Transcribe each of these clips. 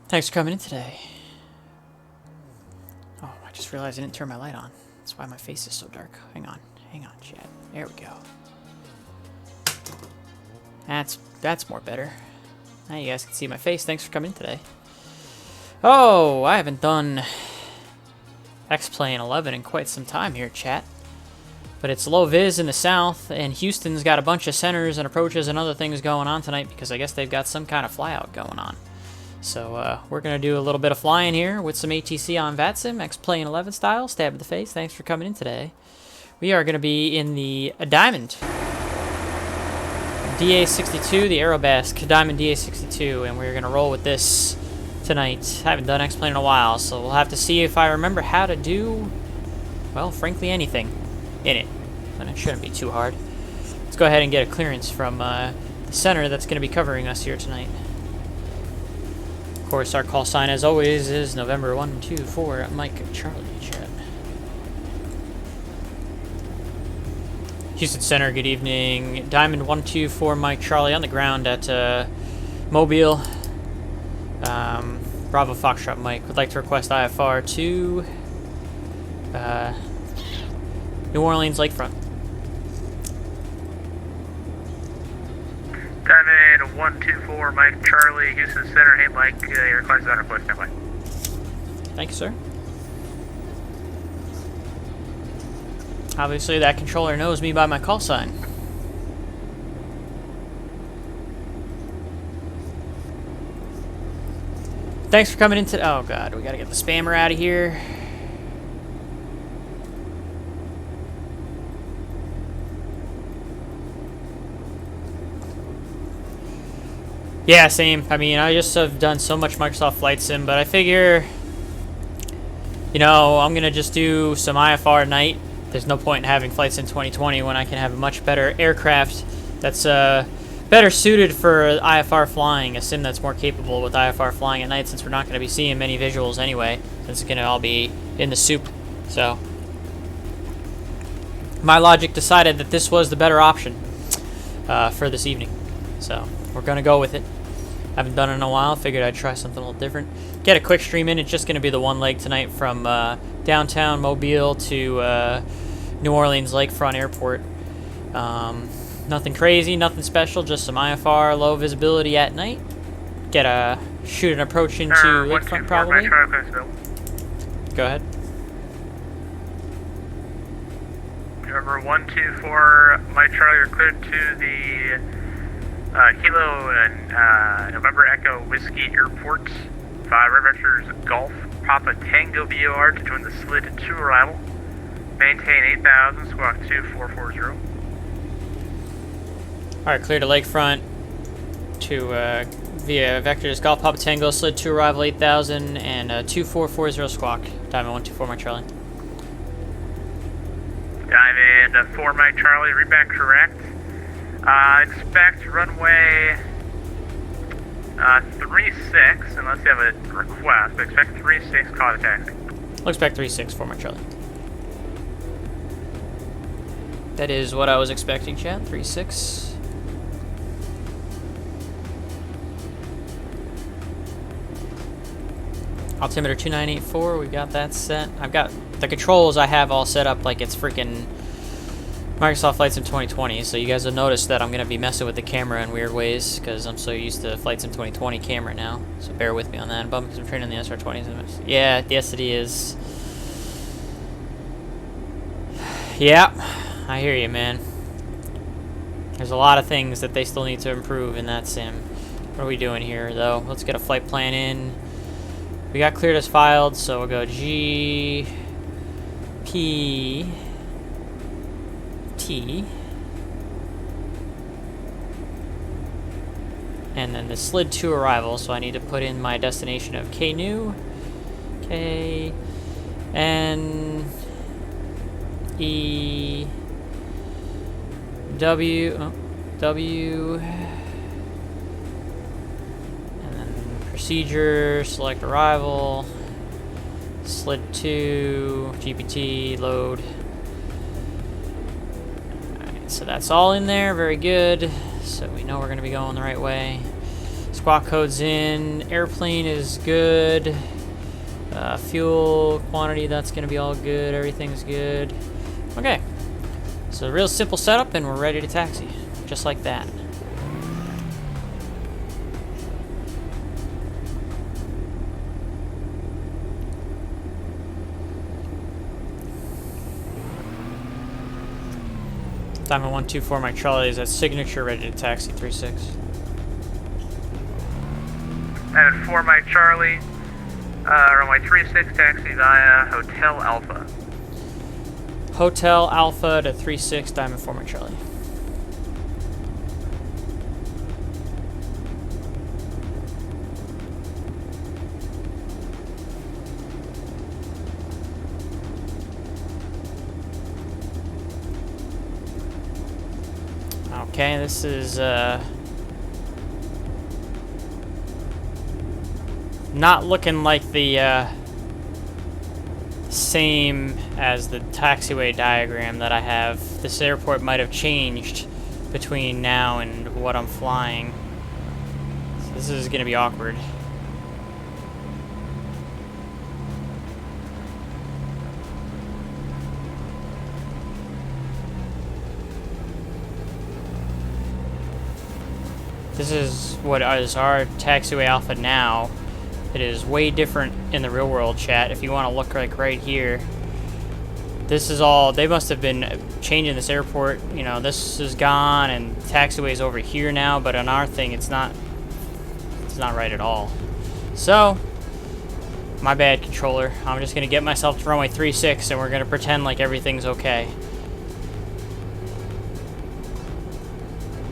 Thanks for coming in today. Oh, I just realized I didn't turn my light on. That's why my face is so dark. Hang on, chat. There we go. That's more better. Now you guys can see my face. Thanks for coming in today. Oh, I haven't done XP11 in quite some time here, chat. But it's low vis in the south, and Houston's got a bunch of centers and approaches and other things going on tonight because I guess they've got some kind of flyout going on. So we're going to do a little bit of flying here with some ATC on VATSIM, XP11 style, stab in the face. Thanks for coming in today. We are going to be in the Diamond DA62, the Aerobask Diamond DA62, and we're going to roll with this tonight. I haven't done XP in a while, so we'll have to see if I remember how to do, well, frankly, anything in it. And it shouldn't be too hard. Let's go ahead and get a clearance from the center that's going to be covering us here tonight. Of course, our call sign, as always, is November 124 Mike Charlie, chat. Houston Center, good evening. Diamond 124 Mike Charlie on the ground at Mobile. Bravo Foxtrot Mike would like to request IFR to New Orleans Lakefront. Diamond 124 Mike Charlie, Houston Center. Hey Mike, your request is on request. Stand by. Thank you, sir. Obviously, that controller knows me by my call sign. Thanks for coming into. Oh god, we gotta get the spammer out of here. Yeah, same. I mean, I just have done so much Microsoft Flight Sim, but I figure, you know, I'm gonna just do some IFR at night. There's no point in having Flight Sim 2020 when I can have a much better aircraft that's better suited for IFR flying, a sim that's more capable with IFR flying at night, since we're not going to be seeing many visuals anyway, since it's going to all be in the soup. So my logic decided that this was the better option for this evening. So we're going to go with it. I haven't done it in a while. Figured I'd try something a little different. Get a quick stream in. It's just going to be the one leg tonight from downtown Mobile to New Orleans Lakefront Airport. Nothing crazy, nothing special, just some IFR, low visibility at night. Shoot an approach into Lakefront probably. Go ahead. Number 124 Mike Charlie, you're cleared to the Kilo November Echo Whiskey Airport. 5 Red Vectors Golf Papa Tango VOR to join the slid 2 arrival. Maintain 8,000, squawk 2440. Alright, clear to Lakefront to via Vectors Golf Papa Tango, slid 2 arrival 8,000 and 2440 squawk. Diamond 124 Mike Charlie. Diamond 4 Mike Charlie, read back correct. Expect runway 36, unless you have a request, but expect 36, call the taxi. Looks back 36 for Mike Charlie. That is what I was expecting, chat. 36. Altimeter 2984, we got that set. I've got the controls I have all set up like it's freaking Microsoft Flight Sim 2020, so you guys will notice that I'm going to be messing with the camera in weird ways because I'm so used to Flight Sim 2020 camera now, so bear with me on that. Bum because I'm training the SR20s. Yeah, yes it is. Yeah, I hear you, man. There's a lot of things that they still need to improve in that sim. What are we doing here, though? Let's get a flight plan in. We got cleared as filed, so we'll go G, P, T, and then the slid 2 arrival, so I need to put in my destination of KNEW, K, N, E, W, W, procedure, select arrival, slid 2, GPT, load. Alright, so that's all in there, very good. So we know we're going to be going the right way. squawk code's in. Airplane is good. Fuel quantity, that's going to be all good. Everything's good. Okay. So real simple setup, and we're ready to taxi. Just like that. Diamond 124, my Charlie is at signature, ready to taxi 36. Diamond 4, my Charlie. Runway 36, taxi via Hotel Alpha. Hotel Alpha to 36, Diamond 4, my Charlie. Okay, this is not looking like the same as the taxiway diagram that I have. This airport might have changed between now and what I'm flying. So this is going to be awkward. This is what is our taxiway Alpha now. It is way different in the real world, chat. If you want to look like right here, this is all, they must have been changing this airport. You know, this is gone and taxiway's over here now, but on our thing it's not right at all. So, my bad, controller. I'm just gonna get myself to runway 36 and we're gonna pretend like everything's okay.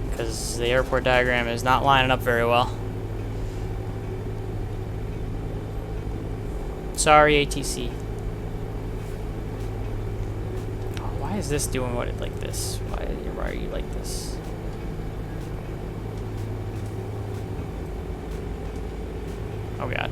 Because the airport diagram is not lining up very well. Sorry, ATC. Oh, why is this doing what it like this? Why are you like this? Oh god.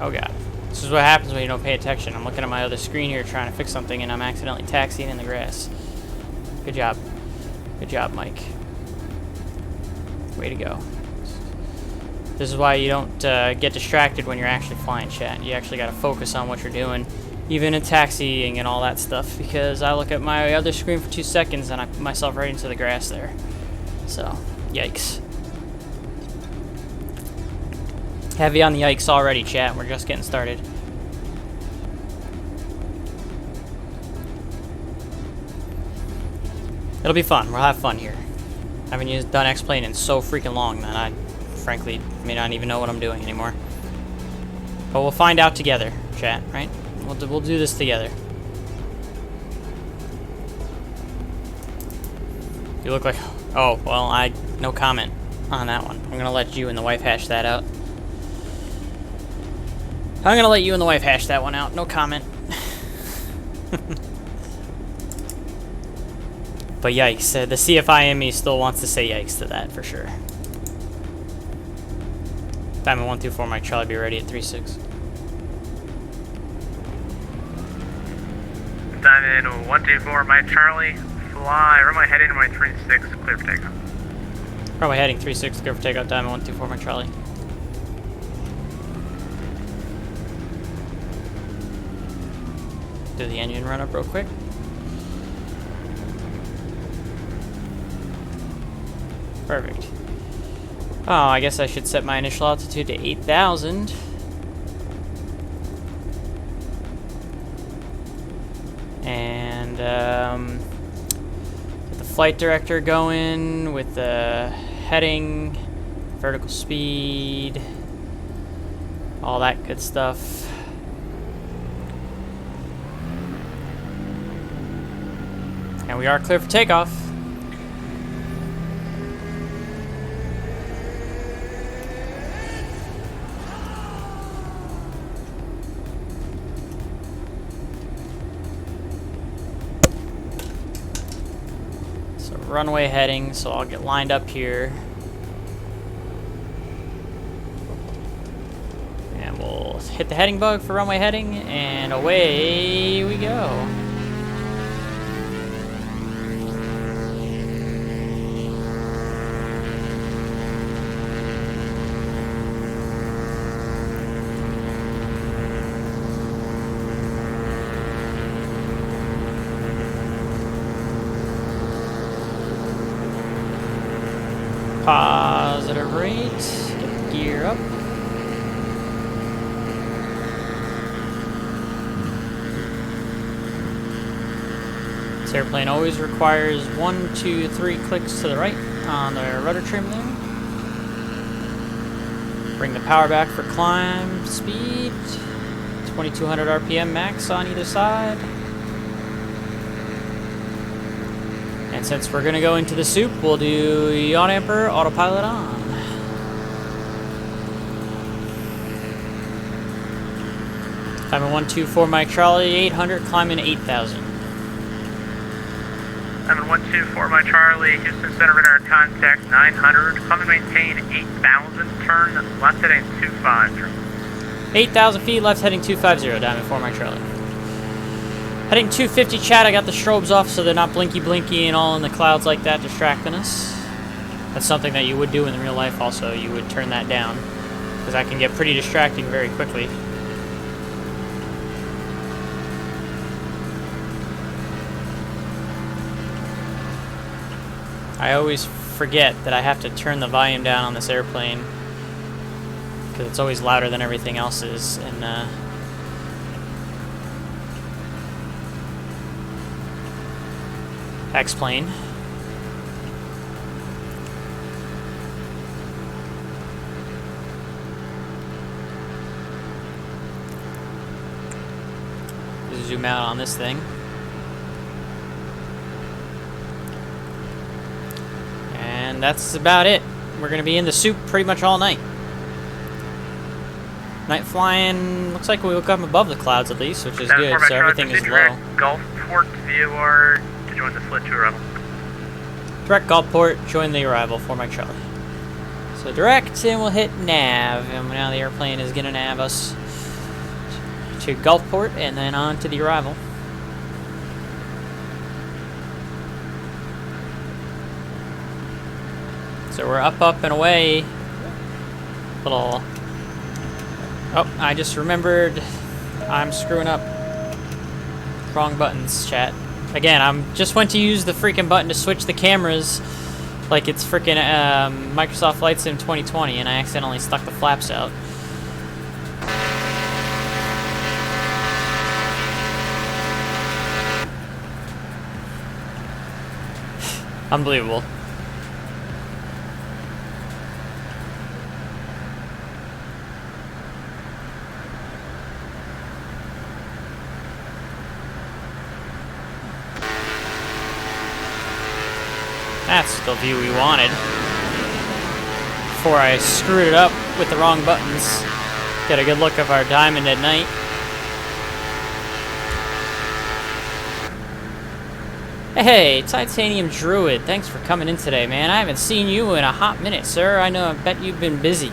Oh god. This is what happens when you don't pay attention. I'm looking at my other screen here trying to fix something and I'm accidentally taxiing in the grass. Good job. Good job, Mike. Way to go. This is why you don't get distracted when you're actually flying, chat. You actually got to focus on what you're doing, even in taxiing and all that stuff, because I look at my other screen for 2 seconds and I put myself right into the grass there. So, yikes. Heavy on the yikes already, chat. We're just getting started. It'll be fun. We'll have fun here. I haven't done X-Plane in so freaking long that I, frankly, may not even know what I'm doing anymore. But we'll find out together, chat, right? We'll do this together. You look like... Oh, well, no comment on that one. I'm gonna let you and the wife hash that out. I'm gonna let you and the wife hash that one out. No comment. But yikes, the CFI in me still wants to say yikes to that, for sure. Diamond 124, Mike Charlie, be ready at 36. Diamond 124, Mike Charlie, fly, runway heading to my 36, clear for takeoff. Runway heading 36, clear for takeoff, Diamond 124, Mike Charlie. Do the engine run up real quick. Perfect. Oh, I guess I should set my initial altitude to 8,000. And get the flight director going with the heading, vertical speed, all that good stuff. And we are clear for takeoff. Runway heading, so I'll get lined up here. And we'll hit the heading bug for runway heading, and away we go. Positive rate. Get the gear up. This airplane always requires 1, 2, 3 clicks to the right on the rudder trim there. Bring the power back for climb speed. 2200 RPM max on either side. And since we're going to go into the soup, we'll do yaw damper, autopilot on. Climbing 124 Mike Charlie, 800, climbing 8,000. Climbing 124 Mike Charlie, Houston Center radar contact 900, climbing maintain 8,000, turn left heading 25. 8,000 feet, left heading 250, Diamond 4 Mike Charlie. Heading 250, Chad, I got the strobes off so they're not blinky and all in the clouds like that distracting us. That's something that you would do in real life also. You would turn that down because that can get pretty distracting very quickly. I always forget that I have to turn the volume down on this airplane because it's always louder than everything else is. And X-plane. Zoom out on this thing. And that's about it. We're going to be in the soup pretty much all night. Night flying, looks like we woke up above the clouds at least, which is good, so everything is low. Gulfport VOR to join the sled to arrival. Direct Gulfport, join the arrival for Mike Charlie. So direct, and we'll hit nav, and now the airplane is going to nav us to Gulfport, and then on to the arrival. So we're up, and away. Little... Oh, I just remembered I'm screwing up. Wrong buttons, chat. Again, just went to use the freaking button to switch the cameras like it's freaking Microsoft Flight Sim 2020, and I accidentally stuck the flaps out. Unbelievable. That's the view we wanted. Before I screwed it up with the wrong buttons. Get a good look of our diamond at night. Hey, Titanium Druid, thanks for coming in today, man. I haven't seen you in a hot minute, sir. I bet you've been busy.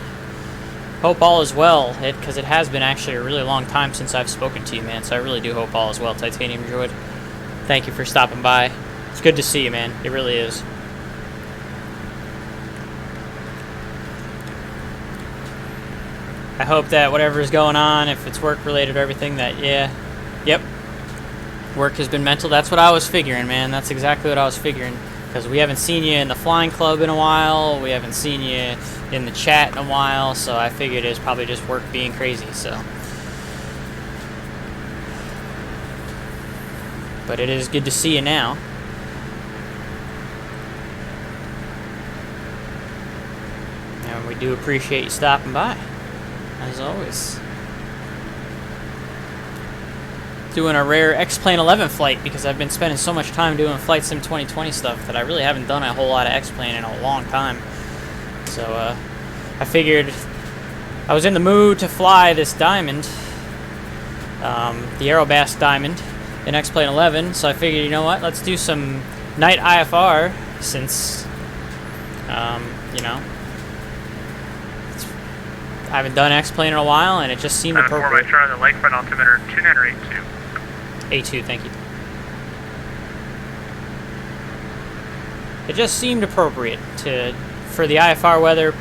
Hope all is well, because it has been actually a really long time since I've spoken to you, man. So I really do hope all is well, Titanium Druid. Thank you for stopping by. It's good to see you, man. It really is. I hope that whatever is going on, if it's work-related or everything, that, yep, work has been mental. That's what I was figuring, man. That's exactly what I was figuring. Because we haven't seen you in the flying club in a while. We haven't seen you in the chat in a while. So I figured it's probably just work being crazy, so. But it is good to see you now. And we do appreciate you stopping by. As always. Doing a rare XP11 flight because I've been spending so much time doing Flight Sim 2020 stuff that I really haven't done a whole lot of X-plane in a long time. So I figured I was in the mood to fly this diamond, the Aerobass diamond in XP11, so I figured, you know what, let's do some night IFR since, you know, I haven't done X-plane in a while, and it just seemed appropriate. 4 by the lakefront altimeter 2982. A2, thank you. It just seemed appropriate for the IFR weather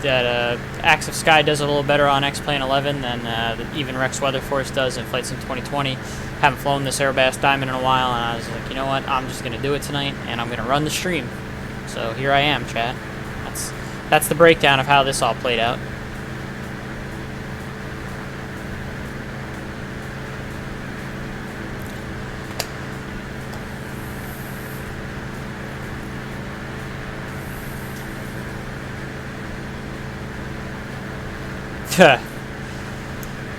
that Axe of Sky does a little better on X-plane 11 than even Rex Weather Force does in Flight Sim 2020. Haven't flown this Aerobass Diamond in a while, and I was like, you know what? I'm just gonna do it tonight, and I'm gonna run the stream. So here I am, chat. that's the breakdown of how this all played out.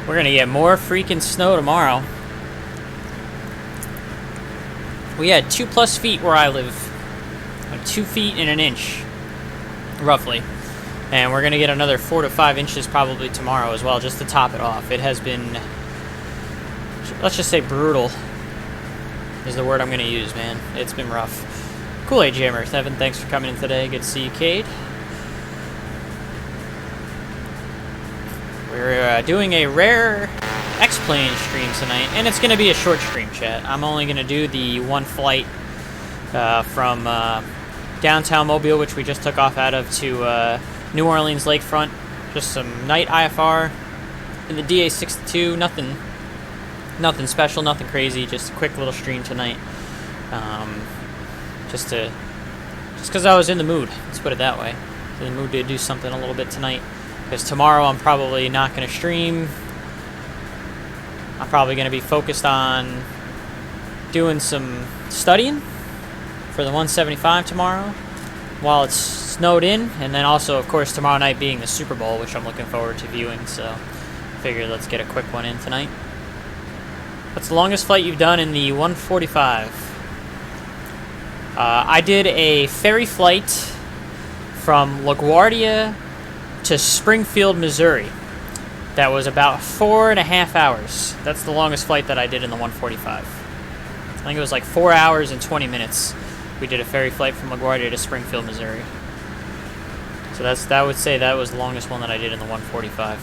We're gonna get more freaking snow tomorrow. We had 2+ feet where I live. 2 feet and an inch, roughly. And we're gonna get another 4 to 5 inches probably tomorrow as well, just to top it off. It has been, let's just say brutal is the word I'm gonna use, man. It's been rough. Kool-Aid Jammer, Evan, thanks for coming in today. Good to see you, Cade. We're doing a rare X-Plane stream tonight, and it's going to be a short stream, chat. I'm only going to do the one flight from downtown Mobile, which we just took off out of, to New Orleans lakefront. Just some night IFR in the DA62. Nothing special, nothing crazy. Just a quick little stream tonight. Just because I was in the mood. Let's put it that way. In the mood to do something a little bit tonight. Because tomorrow I'm probably not going to stream. I'm probably going to be focused on doing some studying for the 175 tomorrow while it's snowed in. And then also, of course, tomorrow night being the Super Bowl, which I'm looking forward to viewing. So I figured let's get a quick one in tonight. What's the longest flight you've done in the 145? I did a ferry flight from LaGuardia to Springfield, Missouri. That was about 4.5 hours. That's the longest flight that I did in the 145. I think it was like 4 hours and 20 minutes. We did a ferry flight from LaGuardia to Springfield, Missouri. So that would say that was the longest one that I did in the 145.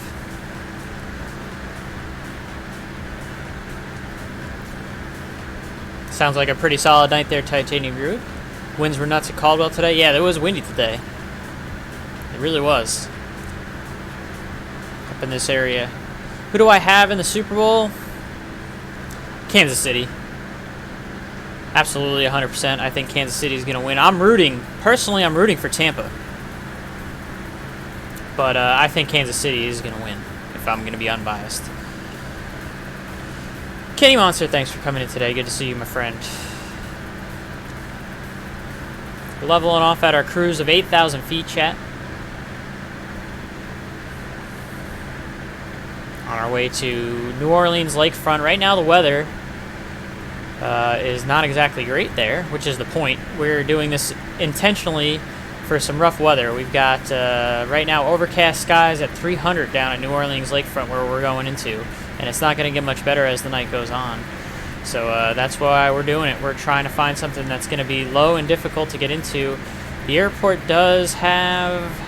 Sounds like a pretty solid night there, Titanium Groove. Winds were nuts at Caldwell today. Yeah, it was windy today. It really was. In this area. Who do I have in the Super Bowl? Kansas City. Absolutely 100%. I think Kansas City is going to win. Personally, I'm rooting for Tampa. But I think Kansas City is going to win, if I'm going to be unbiased. Kenny Monster, thanks for coming in today. Good to see you, my friend. We're leveling off at our cruise of 8,000 feet, chat. On our way to New Orleans lakefront. Right now the weather is not exactly great there, which is the point. We're doing this intentionally for some rough weather. We've got right now overcast skies at 300 down at New Orleans lakefront where we're going into, and it's not going to get much better as the night goes on. So that's why we're doing it. We're trying to find something that's going to be low and difficult to get into. The airport does have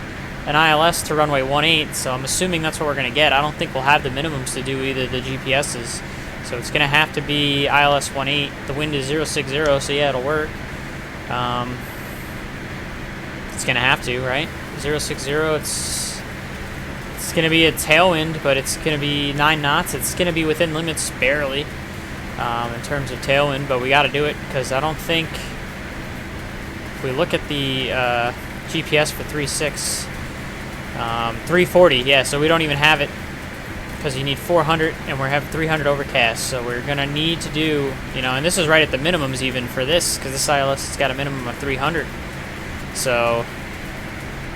an ILS to runway 18, so I'm assuming that's what we're going to get. I don't think we'll have the minimums to do either the GPSs, so it's going to have to be ILS 18. The wind is 060, so yeah, it'll work. It's going to have to, right? 060, it's going to be a tailwind, but it's going to be 9 knots. It's going to be within limits barely in terms of tailwind, but we got to do it because I don't think, if we look at the GPS for 3.6, 340, yeah, so we don't even have it because you need 400 and we have 300 overcast, so we're gonna need to do, and this is right at the minimums even for this, because this ILS has got a minimum of 300. So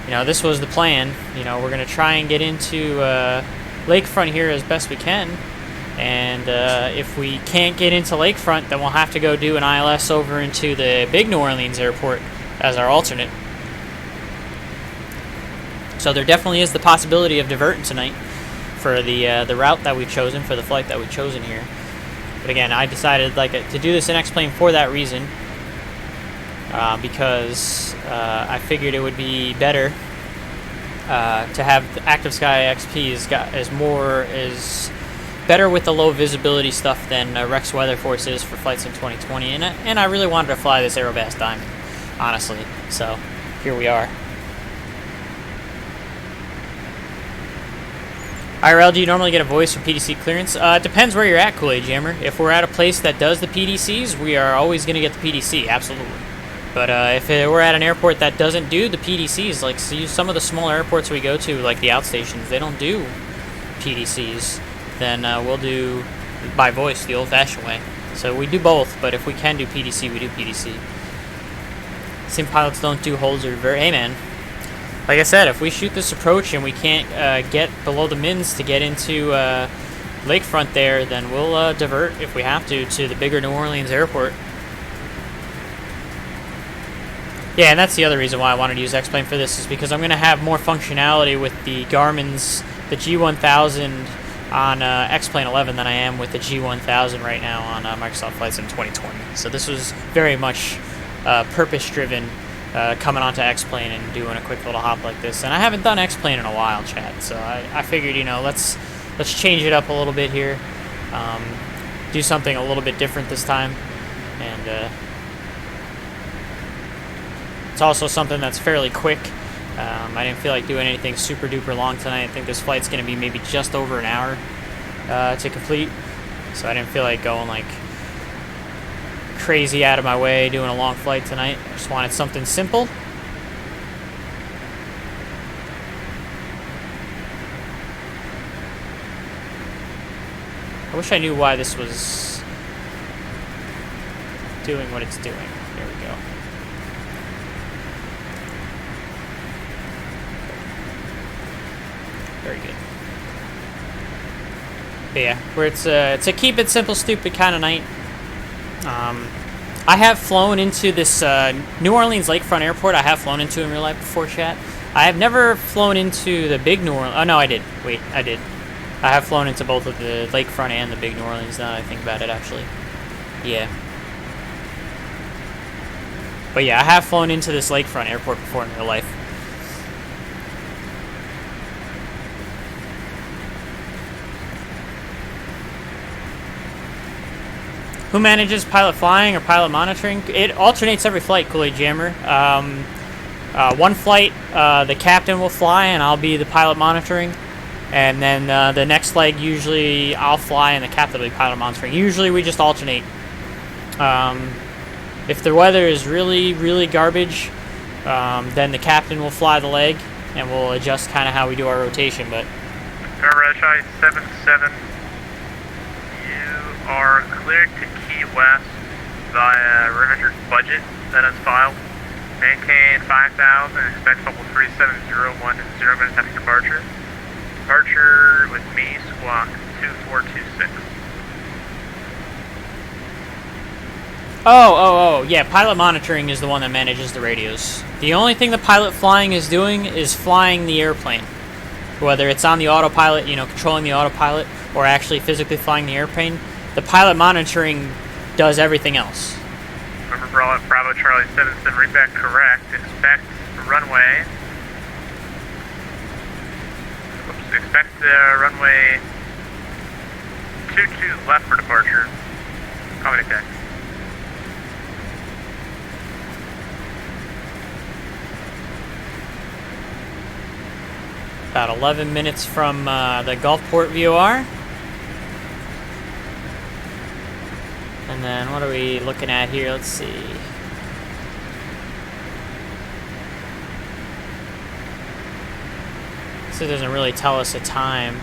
this was the plan. We're gonna try and get into lakefront here as best we can, and if we can't get into lakefront, then we'll have to go do an ILS over into the big New Orleans airport as our alternate. So there definitely is the possibility of diverting tonight for the route that we've chosen, for the flight that we've chosen here. But again, I decided to do this in X-Plane for that reason, because I figured it would be better to have the Active Sky XP is better with the low visibility stuff than Rex Weather Force is for flights in 2020, and I really wanted to fly this Aerobass Diamond, honestly. So here we are. IRL, do you normally get a voice for PDC clearance? Depends where you're at, Kool-Aid Jammer. If we're at a place that does the PDCs, we are always going to get the PDC, absolutely. But if we're at an airport that doesn't do the PDCs, like some of the smaller airports we go to, like the outstations, they don't do PDCs, then we'll do by voice, the old-fashioned way. So we do both, but if we can do PDC, we do PDC. Sim pilots don't do holds or very... Hey, man. Like I said, if we shoot this approach and we can't get below the mins to get into lakefront there, then we'll divert, if we have to the bigger New Orleans airport. Yeah, and that's the other reason why I wanted to use X-Plane for this, is because I'm going to have more functionality with the Garmin's, the G1000 on X-Plane 11 than I am with the G1000 right now on Microsoft Flight Sim 2020. So this was very much purpose-driven, coming onto X-Plane and doing a quick little hop like this. And I haven't done X-Plane in a while, chat, so I figured, you know, let's change it up a little bit here, do something a little bit different this time, and it's also something that's fairly quick. I didn't feel like doing anything super duper long tonight. I think this flight's going to be maybe just over an hour to complete, so I didn't feel like going like crazy out of my way doing a long flight tonight. I just wanted something simple. I wish I knew why this was doing what it's doing. There we go. Very good. But yeah, where it's a keep it simple, stupid kind of night. I have flown into this New Orleans lakefront airport. I have flown into in real life before, chat. I have never flown into the big New Orleans. Oh no, I did. Wait, I did. I have flown into both of the lakefront and the big New Orleans. Now that I think about it, actually. Yeah. But yeah, I have flown into this lakefront airport before in real life. Who manages pilot flying or pilot monitoring? It alternates every flight, Kool-Aid Jammer. One flight, the captain will fly and I'll be the pilot monitoring. And then the next leg, usually I'll fly and the captain will be pilot monitoring. Usually we just alternate. If the weather is really, really garbage, then the captain will fly the leg and we'll adjust kind of how we do our rotation. But Red 77, you are cleared to Key West via Riveter's budget that is filed. Maintain 5,000 and expect level 3701 in 0 minutes after departure. Departure with me, squawk 2426. Oh, yeah, pilot monitoring is the one that manages the radios. The only thing the pilot flying is doing is flying the airplane. Whether it's on the autopilot, you know, controlling the autopilot, or actually physically flying the airplane, the pilot monitoring does everything else. Remember, Bravo Charlie 77, read back correct. Expect runway. Expect runway 22 left for departure. Accommodate deck. About 11 minutes from the Gulfport VOR. And then what are we looking at here? Let's see. So it doesn't really tell us a time.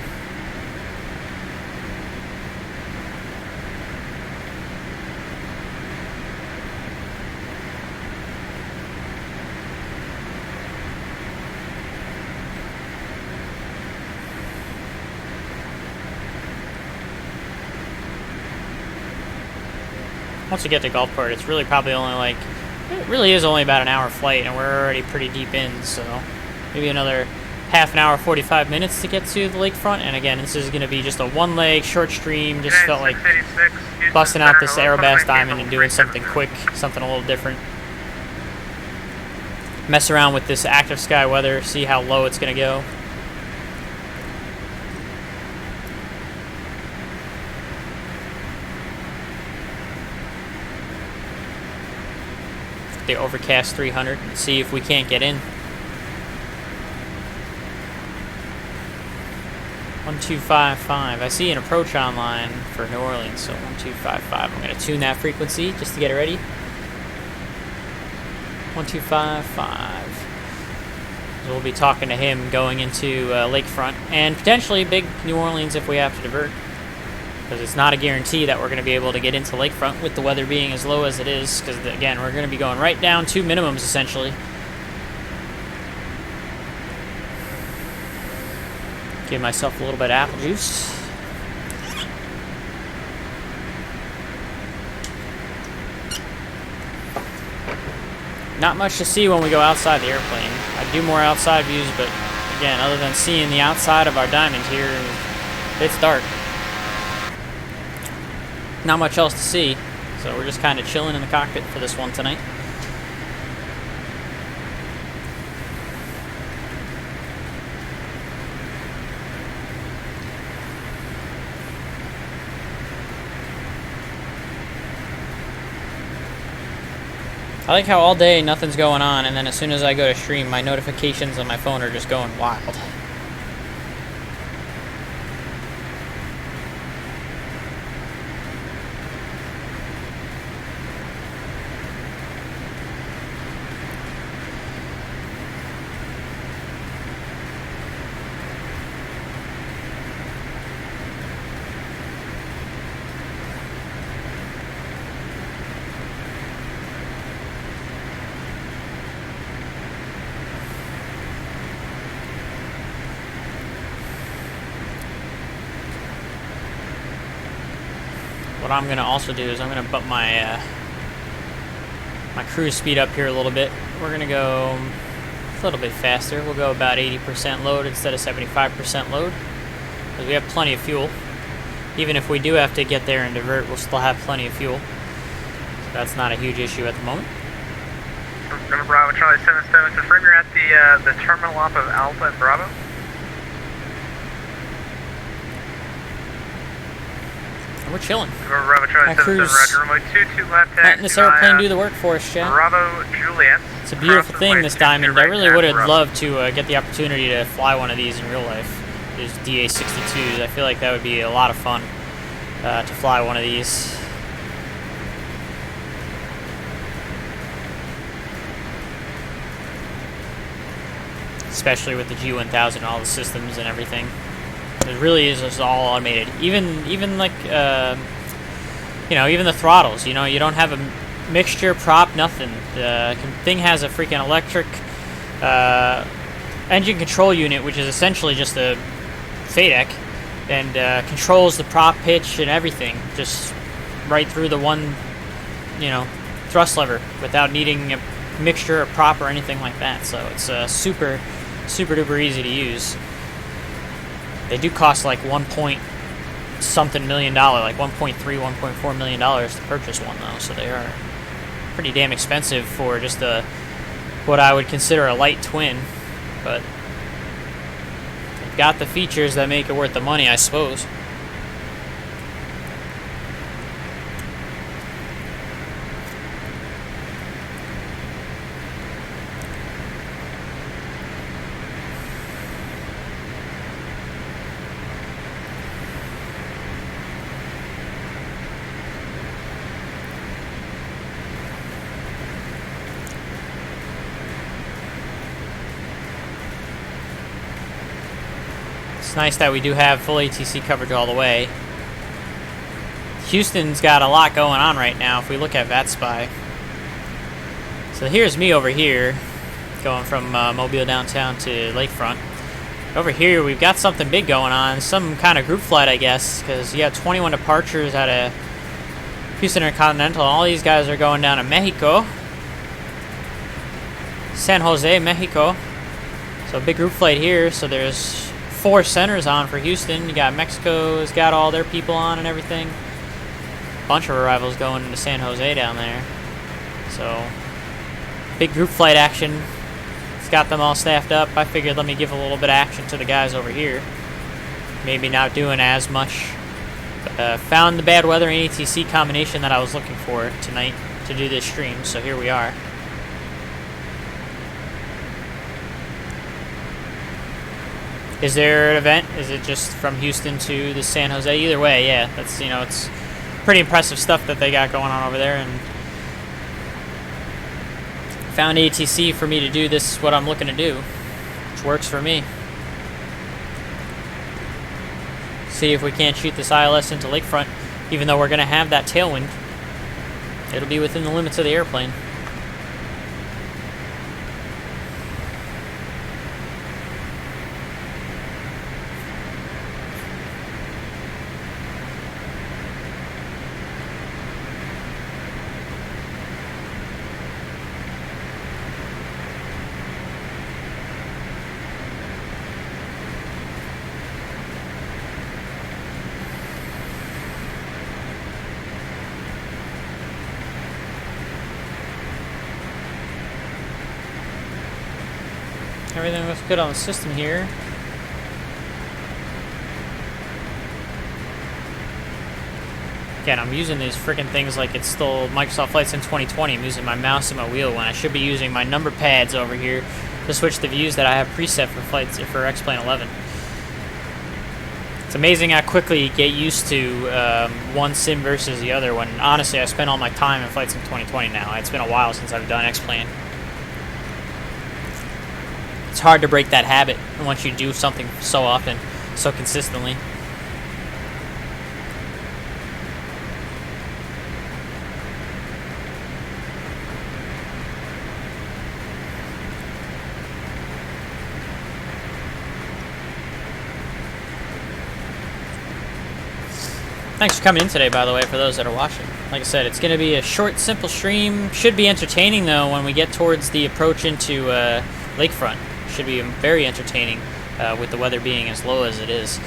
Once we get to Gulfport, it's really probably only like, it really is only about an hour flight, and we're already pretty deep in, so maybe another half an hour, 45 minutes to get to the lakefront. And again, this is going to be just a one-leg short stream. Just felt like busting out this Aerobass Diamond and doing something quick, something a little different. Mess around with this active sky weather, see how low it's going to go. The overcast 300 and see if we can't get in. 1255. I see an approach online for New Orleans, so 1255. I'm going to tune that frequency just to get it ready. 1255. So we'll be talking to him going into Lakefront and potentially Big New Orleans if we have to divert. Because it's not a guarantee that we're going to be able to get into Lakefront with the weather being as low as it is. Because, again, we're going to be going right down to minimums, essentially. Give myself a little bit of apple juice. Not much to see when we go outside the airplane. I do more outside views, but again, other than seeing the outside of our diamond here, it's dark. Not much else to see, so we're just kind of chilling in the cockpit for this one tonight. I like how all day nothing's going on, and then as soon as I go to stream, my notifications on my phone are just going wild. What I'm going to also do is I'm going to bump my my cruise speed up here a little bit. We're going to go a little bit faster. We'll go about 80% load instead of 75% load, because we have plenty of fuel. Even if we do have to get there and divert, we'll still have plenty of fuel. So that's not a huge issue at the moment. Number Bravo, Charlie 77, confirm you're at the terminal off of Alpha and Bravo. We're chilling. Bravo, Charlie 77, Roger, runway 22 left, letting this airplane do the work for us, Chad. Bravo, Juliet. It's a beautiful thing, this diamond. I really would have loved to get the opportunity to fly one of these in real life. These DA62s. I feel like that would be a lot of fun to fly one of these. Especially with the G1000 and all the systems and everything. It really is just all automated. Even like you know, even the throttles. You know, you don't have a mixture, prop, nothing. The thing has a freaking electric engine control unit, which is essentially just a FADEC, and controls the prop pitch and everything just right through the one, you know, thrust lever without needing a mixture, or prop, or anything like that. So it's super duper easy to use. They do cost like $1.something million, like $1.3, $1.4 million to purchase one though, so they are pretty damn expensive for just what I would consider a light twin, but they've got the features that make it worth the money, I suppose. It's nice that we do have full ATC coverage all the way. Houston's got a lot going on right now if we look at VATSPI. So here's me over here, going from Mobile downtown to Lakefront. Over here we've got something big going on, some kind of group flight I guess, because you got 21 departures out of Houston Intercontinental. All these guys are going down to Mexico. San Jose, Mexico. So big group flight here, so there's 4 centers on for Houston. You got Mexico's got all their people on and everything. Bunch of arrivals going into San Jose down there. So big group flight action. It's got them all staffed up. I figured let me give a little bit of action to the guys over here. Maybe not doing as much. But, found the bad weather and ATC combination that I was looking for tonight to do this stream. So here we are. Is there an event? Is it just from Houston to the San Jose? Either way, yeah, that's, you know, it's pretty impressive stuff that they got going on over there, and Found ATC for me to do this, what I'm looking to do, which works for me. See if we can't shoot this ILS into lakefront, even though we're going to have that tailwind. It'll be within the limits of the airplane. Everything looks good on the system here. Again, I'm using these freaking things like it's still Microsoft Flight Sim 2020. I'm using my mouse and my wheel when I should be using my number pads over here to switch the views that I have preset for flights for XP11. It's amazing how quickly you get used to one sim versus the other when honestly I spent all my time in Flight Sim 2020 now. It's been a while since I've done X-Plane. It's hard to break that habit once you do something so often, so consistently. Thanks for coming in today, by the way, for those that are watching. Like I said, it's going to be a short, simple stream. Should be entertaining, though, when we get towards the approach into lakefront. Should be very entertaining with the weather being as low as it is.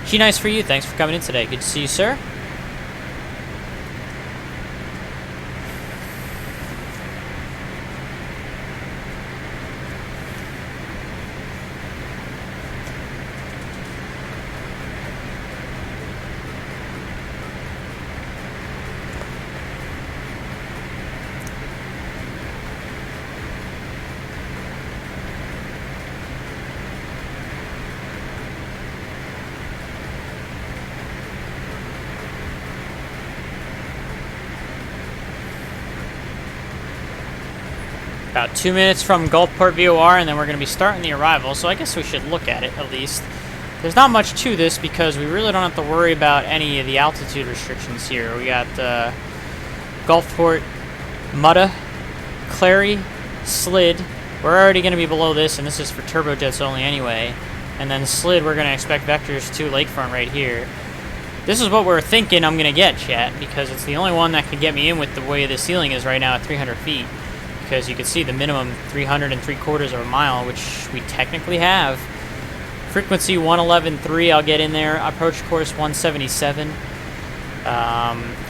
She nice for you. Thanks for coming in today. Good to see you, sir. About 2 minutes from Gulfport VOR, and then we're going to be starting the arrival, so I guess we should look at it at least. There's not much to this because we really don't have to worry about any of the altitude restrictions here. We got Gulfport, Mutta, Clary, Slid. We're already going to be below this, and this is for turbojets only anyway. And then Slid, we're going to expect vectors to lakefront right here. This is what we're thinking I'm going to get, chat, because it's the only one that can get me in with the way the ceiling is right now at 300 feet. Because you can see the minimum 303/4 of a mile, which we technically have. Frequency 111.3, I'll get in there. Approach course 177.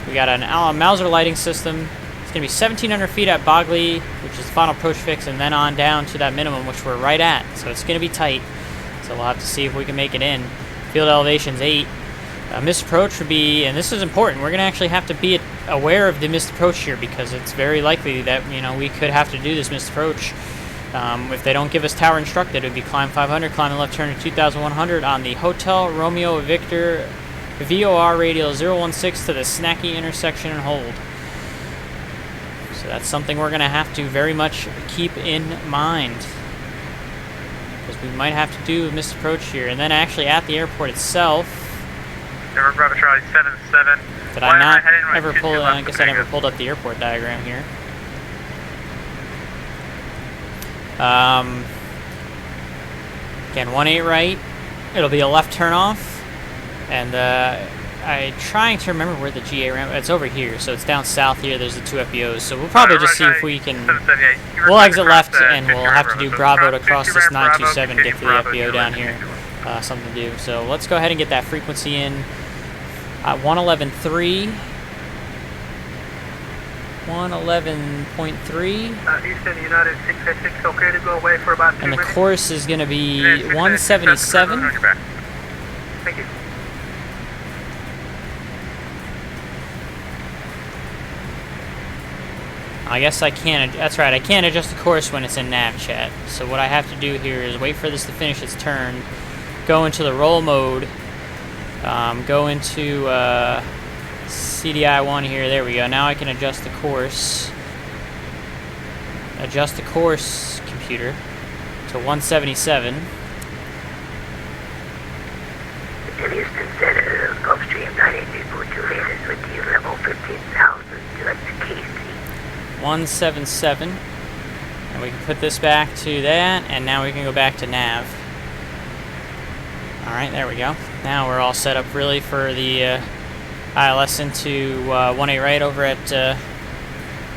We got an Mauser lighting system. It's going to be 1,700 feet at Bogley, which is the final approach fix, and then on down to that minimum, which we're right at. So it's going to be tight. So we'll have to see if we can make it in. Field elevation's 8. Missed approach would be, and this is important, we're going to actually have to be aware of the missed approach here because it's very likely that, you know, we could have to do this missed approach. If they don't give us tower instructed, it would be climb 500, climb the left turn to 2,100 on the Hotel Romeo Victor VOR radial 016 to the Snacky intersection and hold. So that's something we're going to have to very much keep in mind. Because we might have to do a missed approach here. And then actually at the airport itself, Denver Bravo Charlie 77. did I not ever pull, I guess I never pulled up the airport diagram here. Again, 18 right, it'll be a left turn off, and I'm trying to remember where the GA ramp, it's over here, so it's down south here, there's the 2 FBOs, so we'll probably just see if we can, we'll exit left, and we'll have to do Bravo to cross this 927 to get to the FBO down here, something to do. So let's go ahead and get that frequency in. 111.3. 111.3. Eastern United 686, okay to go away for about 2 and the minutes. Course is going to be 177. Thank you. I guess I can't, that's right, I can't adjust the course when it's in nav chat. So what I have to do here is wait for this to finish its turn, go into the roll mode, go into CDI 1 here, there we go. Now I can adjust the course. adjust the course computer to 177. Houston Center, Gulfstream 98.2 latest with the level 15,000 to KC. 177. And we can put this back to that, and now we can go back to nav. Alright, there we go. Now we're all set up really for the ILS into 18 right over at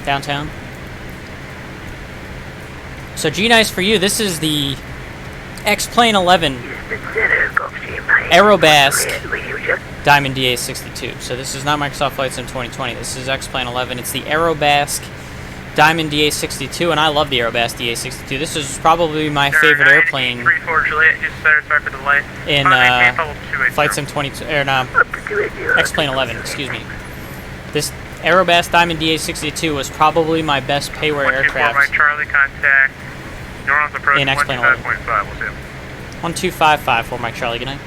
downtown. So G-Nice for you, this is the XP11 Aerobasque Diamond DA62. So this is not Microsoft Flight Sim 2020. This is XP11. It's the Aerobasque Diamond DA62, and I love the Aerobasque DA62. This is probably my favorite airplane in Flight Sim 22, or no, XP11, excuse me. This Aerobasque Diamond DA62 was probably my best payware aircraft in XP11. 1255 for Mike Charlie, good night.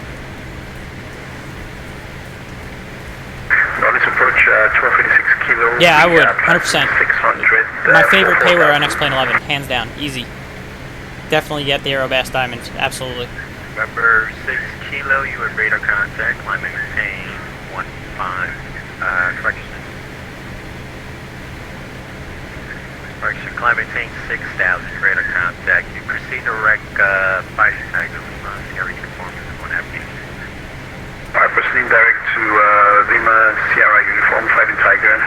Approach 1286 kilo. Yeah, I would, 100%. My favorite payware on XP11, hands down, easy. Definitely get the Aerobasque Diamond, absolutely. Number 6 kilo, you have radar contact, climb and maintain 15, correction. Correction, climb and maintain 6,000, radar contact. You proceed to wreck 5 Tiger Lima, Sierra uniform, 1 FD. Alright, proceeding direct to Lima Sierra uniform, fighting Tiger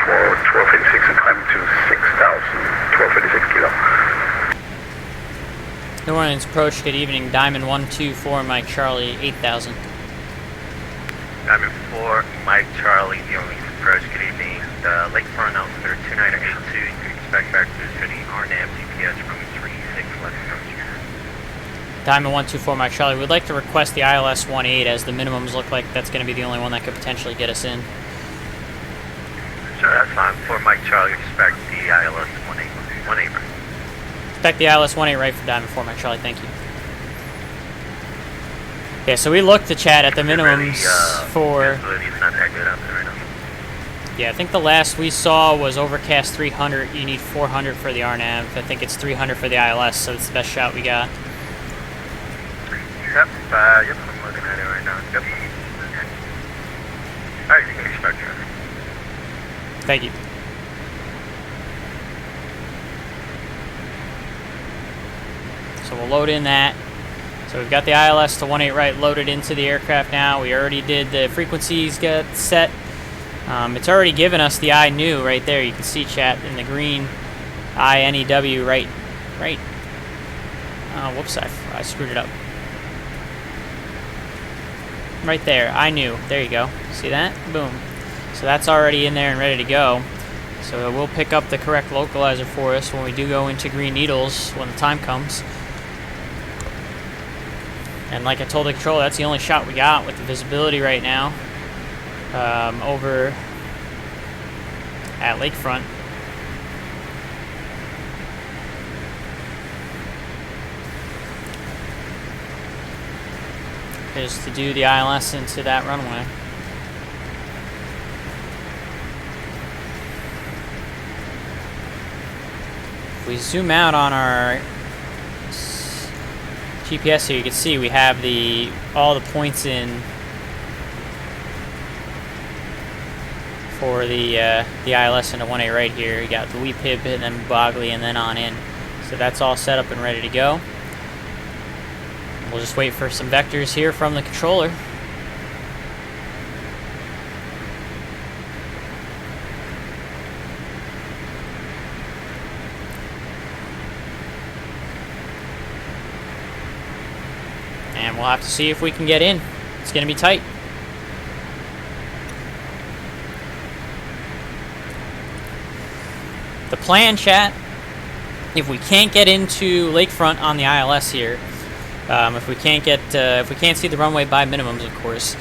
for 1286 and climbing to 6,000, 1286 kilo. New Orleans approach, good evening. Diamond 124, Mike Charlie, 8,000. Diamond 4, Mike Charlie, New Orleans approach, good evening. The lakefront altimeter 2982, you can expect vectors for the RNAV GPS from 36 left approach. Diamond 124, Mike Charlie. We'd like to request the ILS 18 as the minimums look like that's going to be the only one that could potentially get us in. Sure, that's fine. For Mike Charlie, expect the ILS 18 right. Expect the ILS 18 right for Diamond 4, Mike Charlie. Thank you. Yeah, so we looked to chat at the minimums for... Visibility's not that good out there right now. Yeah, I think the last we saw was overcast 300. You need 400 for the RNAV. I think it's 300 for the ILS, so it's the best shot we got. Yep, yep, I'm looking at it right now. Yep. Alright, you can expect it. Thank you. So we'll load in that. So we've got the ILS to 18 right loaded into the aircraft now. We already did the frequencies get set. It's already given us the INEW right there. You can see chat in the green INEW right. Oh, whoops, I screwed it up. Right there, INEW. There you go. See that? Boom. So that's already in there and ready to go. So we'll pick up the correct localizer for us when we do go into Green Needles when the time comes. And like I told the controller, that's the only shot we got with the visibility right now over at Lakefront. Is to do the ILS into that runway. If we zoom out on our GPS here, you can see we have all the points in for the ILS into 18 right here. You got the Weepib and then Bogley and then on in. So that's all set up and ready to go. We'll just wait for some vectors here from the controller. And we'll have to see if we can get in. It's going to be tight. The plan, chat, if we can't get into Lakefront on the ILS here, if we can't see the runway by minimums, of course,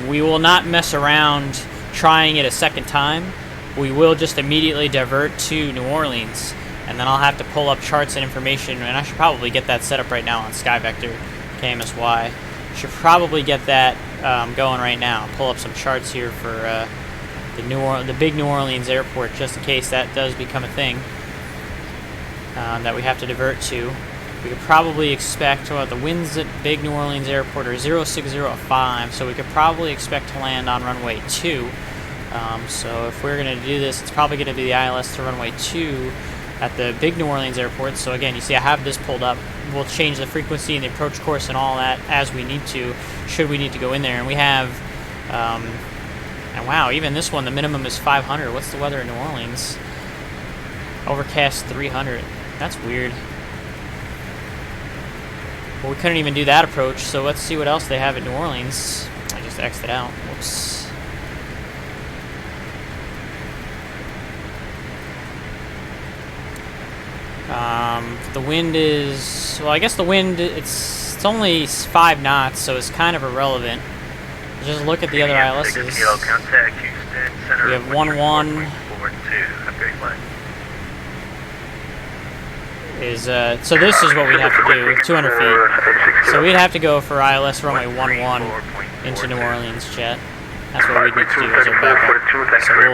we will not mess around trying it a second time. We will just immediately divert to New Orleans, and then I'll have to pull up charts and information, and I should probably get that set up right now on SkyVector KMSY. Should probably get that going right now. Pull up some charts here for the big New Orleans airport, just in case that does become a thing. that we have to divert to. We could probably expect, well, the winds at Big New Orleans Airport are 0605, so we could probably expect to land on runway 2. So if we're going to do this, it's probably going to be the ILS to runway 2 at the Big New Orleans Airport. So again, you see I have this pulled up. We'll change the frequency and the approach course and all that as we need to, should we need to go in there. And we have, and wow, even this one, the minimum is 500. What's the weather in New Orleans? Overcast 300. That's weird. Well, we couldn't even do that approach, so let's see what else they have at New Orleans. I just X'd it out. Whoops. The wind is, well, I guess the wind, it's only 5 knots, so it's kind of irrelevant. Just look at the other ILSs. We have 1-1. So this is what we'd have to do, 200 feet. So we'd have to go for ILS runway 11 into New Orleans, chat. That's what we'd need to do as our backup. So we'll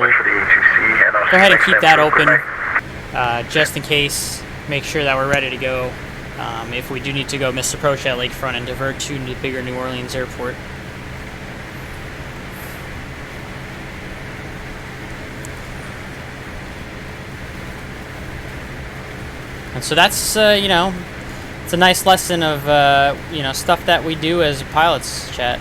go ahead and keep that open, just in case. Make sure that we're ready to go if we do need to go misapproach that lakefront and divert to the bigger New Orleans airport. And so that's, you know, it's a nice lesson of, you know, stuff that we do as pilots, chat.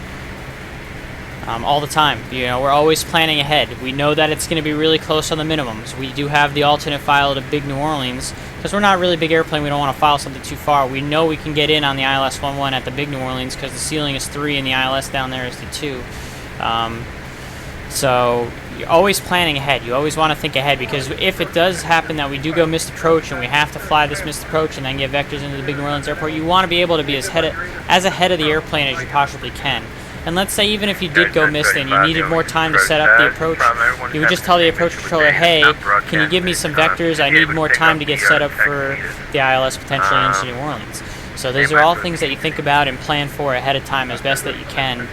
All the time. You know, we're always planning ahead. We know that it's going to be really close on the minimums. We do have the alternate file to Big New Orleans, because we're not really a big airplane. We don't want to file something too far. We know we can get in on the ILS 11 at the Big New Orleans, because the ceiling is 3 and the ILS down there is the 2. So you're always planning ahead. You always want to think ahead, because if it does happen that we do go missed approach and we have to fly this missed approach and then get vectors into the Big New Orleans airport, you want to be able to be as ahead of the airplane as you possibly can. And let's say even if you did go missed and you needed more time to set up the approach, you would just tell the approach controller, hey, can you give me some vectors? I need more time to get set up for the ILS potentially into New Orleans. So those are all things that you think about and plan for ahead of time as best that you can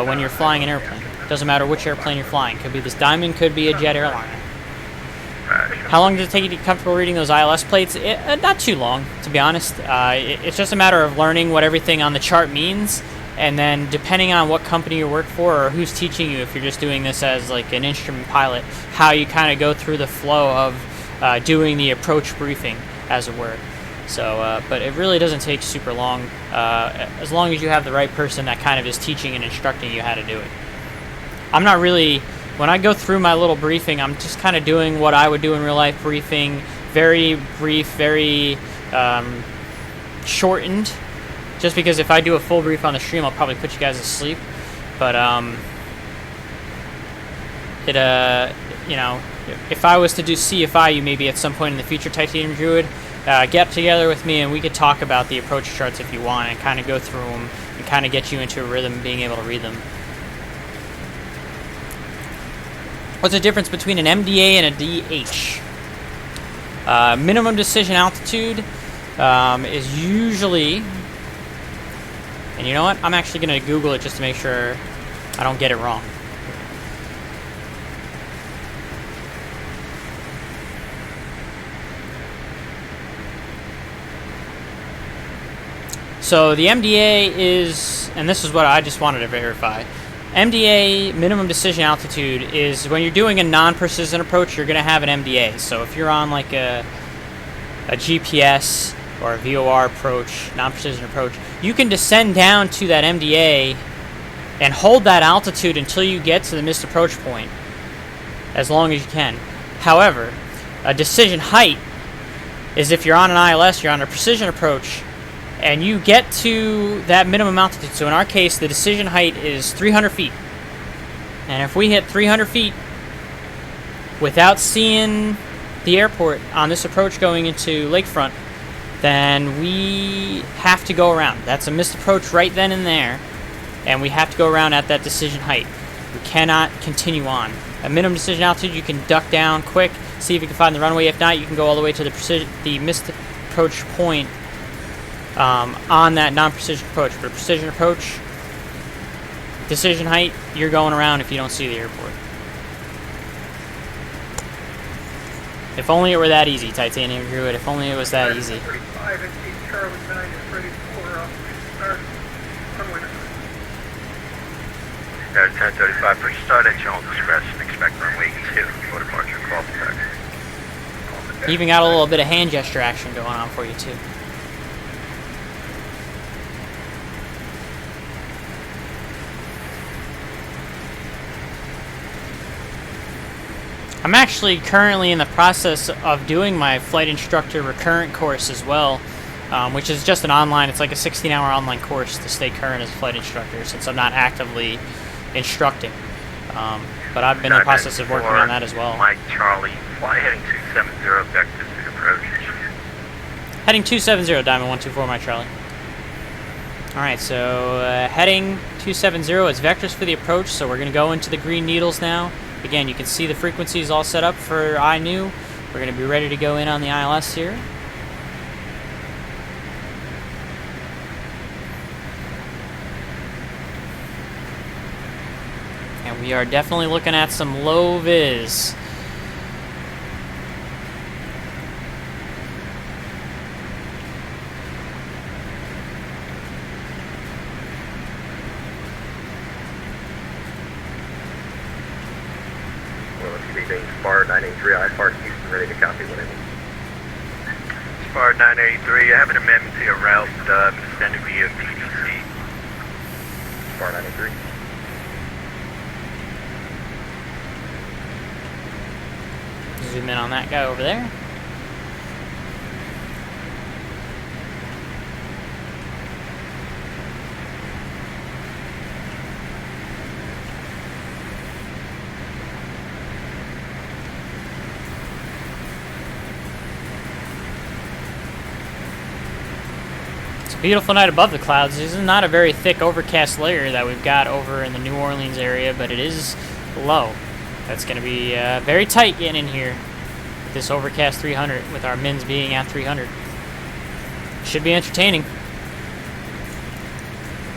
when you're flying an airplane. Doesn't matter which airplane you're flying. Could be this Diamond, could be a jet airliner. How long does it take you to get comfortable reading those ILS plates? Not too long, to be honest. It's just a matter of learning what everything on the chart means. And then depending on what company you work for or who's teaching you, if you're just doing this as like an instrument pilot, how you kind of go through the flow of doing the approach briefing, as it were. So, but it really doesn't take super long, as long as you have the right person that kind of is teaching and instructing you how to do it. I'm not really, when I go through my little briefing, I'm just kind of doing what I would do in real life briefing, very brief, very shortened. Just because if I do a full brief on the stream, I'll probably put you guys to sleep. But you know, if I was to do CFI, you maybe at some point in the future, Titanium Druid, get together with me and we could talk about the approach charts if you want and kind of go through them and kind of get you into a rhythm, being able to read them. What's the difference between an MDA and a DH? Minimum decision altitude is usually. And you know what? I'm actually going to Google it just to make sure I don't get it wrong. So the MDA is, and this is what I just wanted to verify. MDA, minimum decision altitude, is when you're doing a non-precision approach, you're going to have an MDA. So if you're on like a GPS or a VOR approach, non-precision approach, you can descend down to that MDA and hold that altitude until you get to the missed approach point, as long as you can. However, a decision height is if you're on an ILS, you're on a precision approach, and you get to that minimum altitude. So in our case, the decision height is 300 feet. And if we hit 300 feet without seeing the airport on this approach going into lakefront, then we have to go around. That's a missed approach right then and there, and we have to go around at that decision height. We cannot continue on. At minimum decision altitude, you can duck down quick, see if you can find the runway. If not, you can go all the way to the missed approach point on that non-precision approach. For a precision approach, decision height, you're going around if you don't see the airport. If only it were that easy, Titanium Druid. If only it was that easy. 35 and 8 Charlie 9 is ready for start. Runway. Air 1035 for start at your own discretion. Expect runway 2 for departure. Call the taxi. Even got a little bit of hand gesture action going on for you too. I'm actually currently in the process of doing my flight instructor recurrent course as well, which is just an online, it's like a 16-hour online course to stay current as a flight instructor since I'm not actively instructing. But I've been in the process of working on that as well. Mike Charlie, fly heading 270, vectors to approach. Heading 270, Diamond 124, Mike Charlie. Alright, so heading 270 is vectors for the approach, so we're going to go into the green needles now. Again, you can see the frequencies all set up for IFR. We're going to be ready to go in on the ILS here. And we are definitely looking at some low vis. Spar 983, IFR Houston, ready to copy whenever. Spar 983, I have an amendment to your route, extended via PDC. Spar 983. Zoom in on that guy over there. Beautiful night above the clouds. This is not a very thick overcast layer that we've got over in the New Orleans area, but it is low. That's going to be very tight getting in here with this overcast 300, with our mins being at 300. Should be entertaining.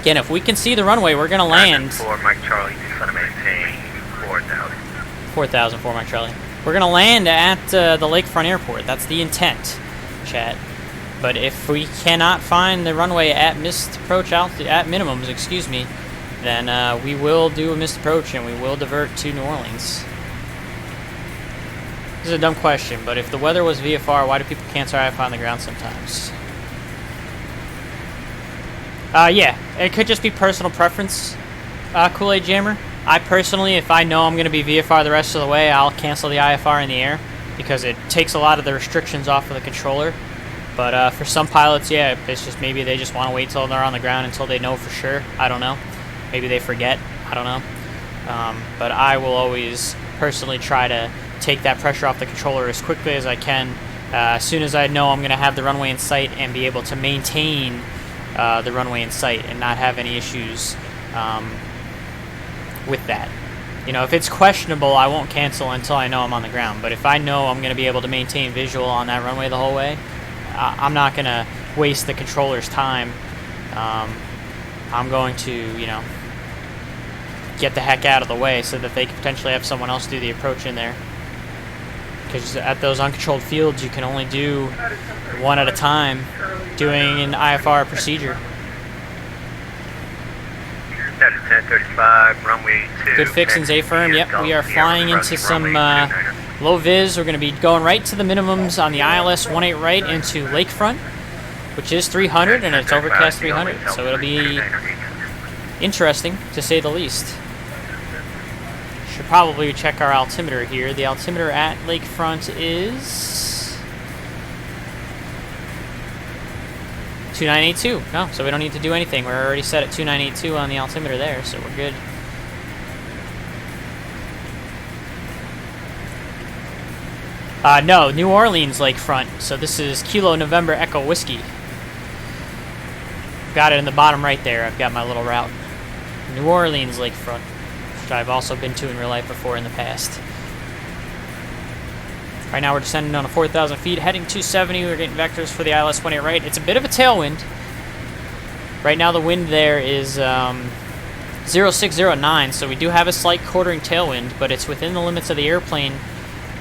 Again, if we can see the runway, we're going to land. 4 Mike Charlie, trying to maintain 4,000. 4,000 for Mike Charlie. We're going to land at the Lakefront Airport. That's the intent, chat. But if we cannot find the runway at missed approach at minimums, excuse me, then we will do a missed approach and we will divert to New Orleans. This is a dumb question, but if the weather was VFR, why do people cancel IFR on the ground sometimes? Yeah, it could just be personal preference, Kool-Aid Jammer. I personally, if I know I'm going to be VFR the rest of the way, I'll cancel the IFR in the air because it takes a lot of the restrictions off of the controller. But for some pilots, yeah, it's just maybe they just want to wait till they're on the ground until they know for sure. I don't know. Maybe they forget. I don't know. But I will always personally try to take that pressure off the controller as quickly as I can. As soon as I know I'm going to have the runway in sight and be able to maintain the runway in sight and not have any issues with that. You know, if it's questionable, I won't cancel until I know I'm on the ground. But if I know I'm going to be able to maintain visual on that runway the whole way, I'm not going to waste the controller's time. I'm going to, you know, get the heck out of the way so that they could potentially have someone else do the approach in there. Because at those uncontrolled fields, you can only do one at a time doing an IFR procedure. That is 1035, runway 2. Good fixins, A-firm. Yep, we are flying into some low vis. We're going to be going right to the minimums on the ILS 18 right into Lakefront, which is 300, and it's overcast 300. So it'll be interesting, to say the least. Should probably check our altimeter here. The altimeter at Lakefront is 2982. No, so we don't need to do anything. We're already set at 2982 on the altimeter there, so we're good. No, New Orleans Lakefront. So this is Kilo November Echo Whiskey. Got it in the bottom right there. I've got my little route. New Orleans Lakefront, which I've also been to in real life before in the past. Right now we're descending on a 4,000 feet, heading 270. We're getting vectors for the ILS 18 right. It's a bit of a tailwind. Right now the wind there is 0609, so we do have a slight quartering tailwind, but it's within the limits of the airplane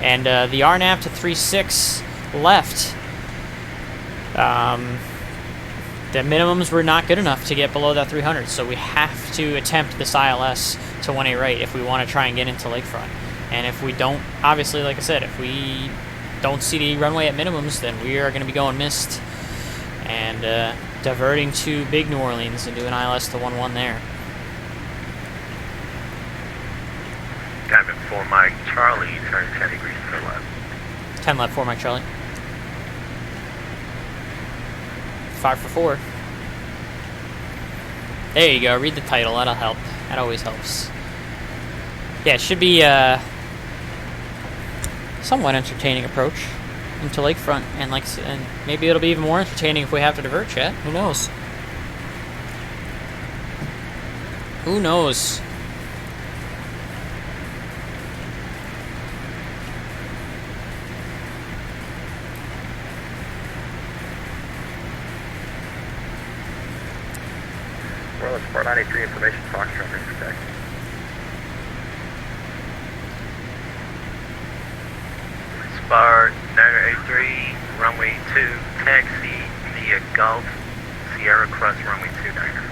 And the RNAV to 3.6 left. The minimums were not good enough to get below that 300, so we have to attempt this ILS to 1A right if we want to try and get into lakefront. And if we don't, obviously, like I said, if we don't see the runway at minimums, then we are going to be going missed and diverting to Big New Orleans and do an ILS to 1-1 there. Diamond 4 Mike Charlie, turn 10 degrees to the left. 10 left, 4 Mike Charlie. 5 for 4. There you go, read the title, that'll help. That always helps. Yeah, it should be somewhat entertaining approach into lakefront, and maybe it'll be even more entertaining if we have to divert, chat. Who knows? Who knows? Well, it's 493 information, Foxtrot, ready for taxi. Spar 983, runway 2, taxi via Gulf, Sierra Cross, runway 29er.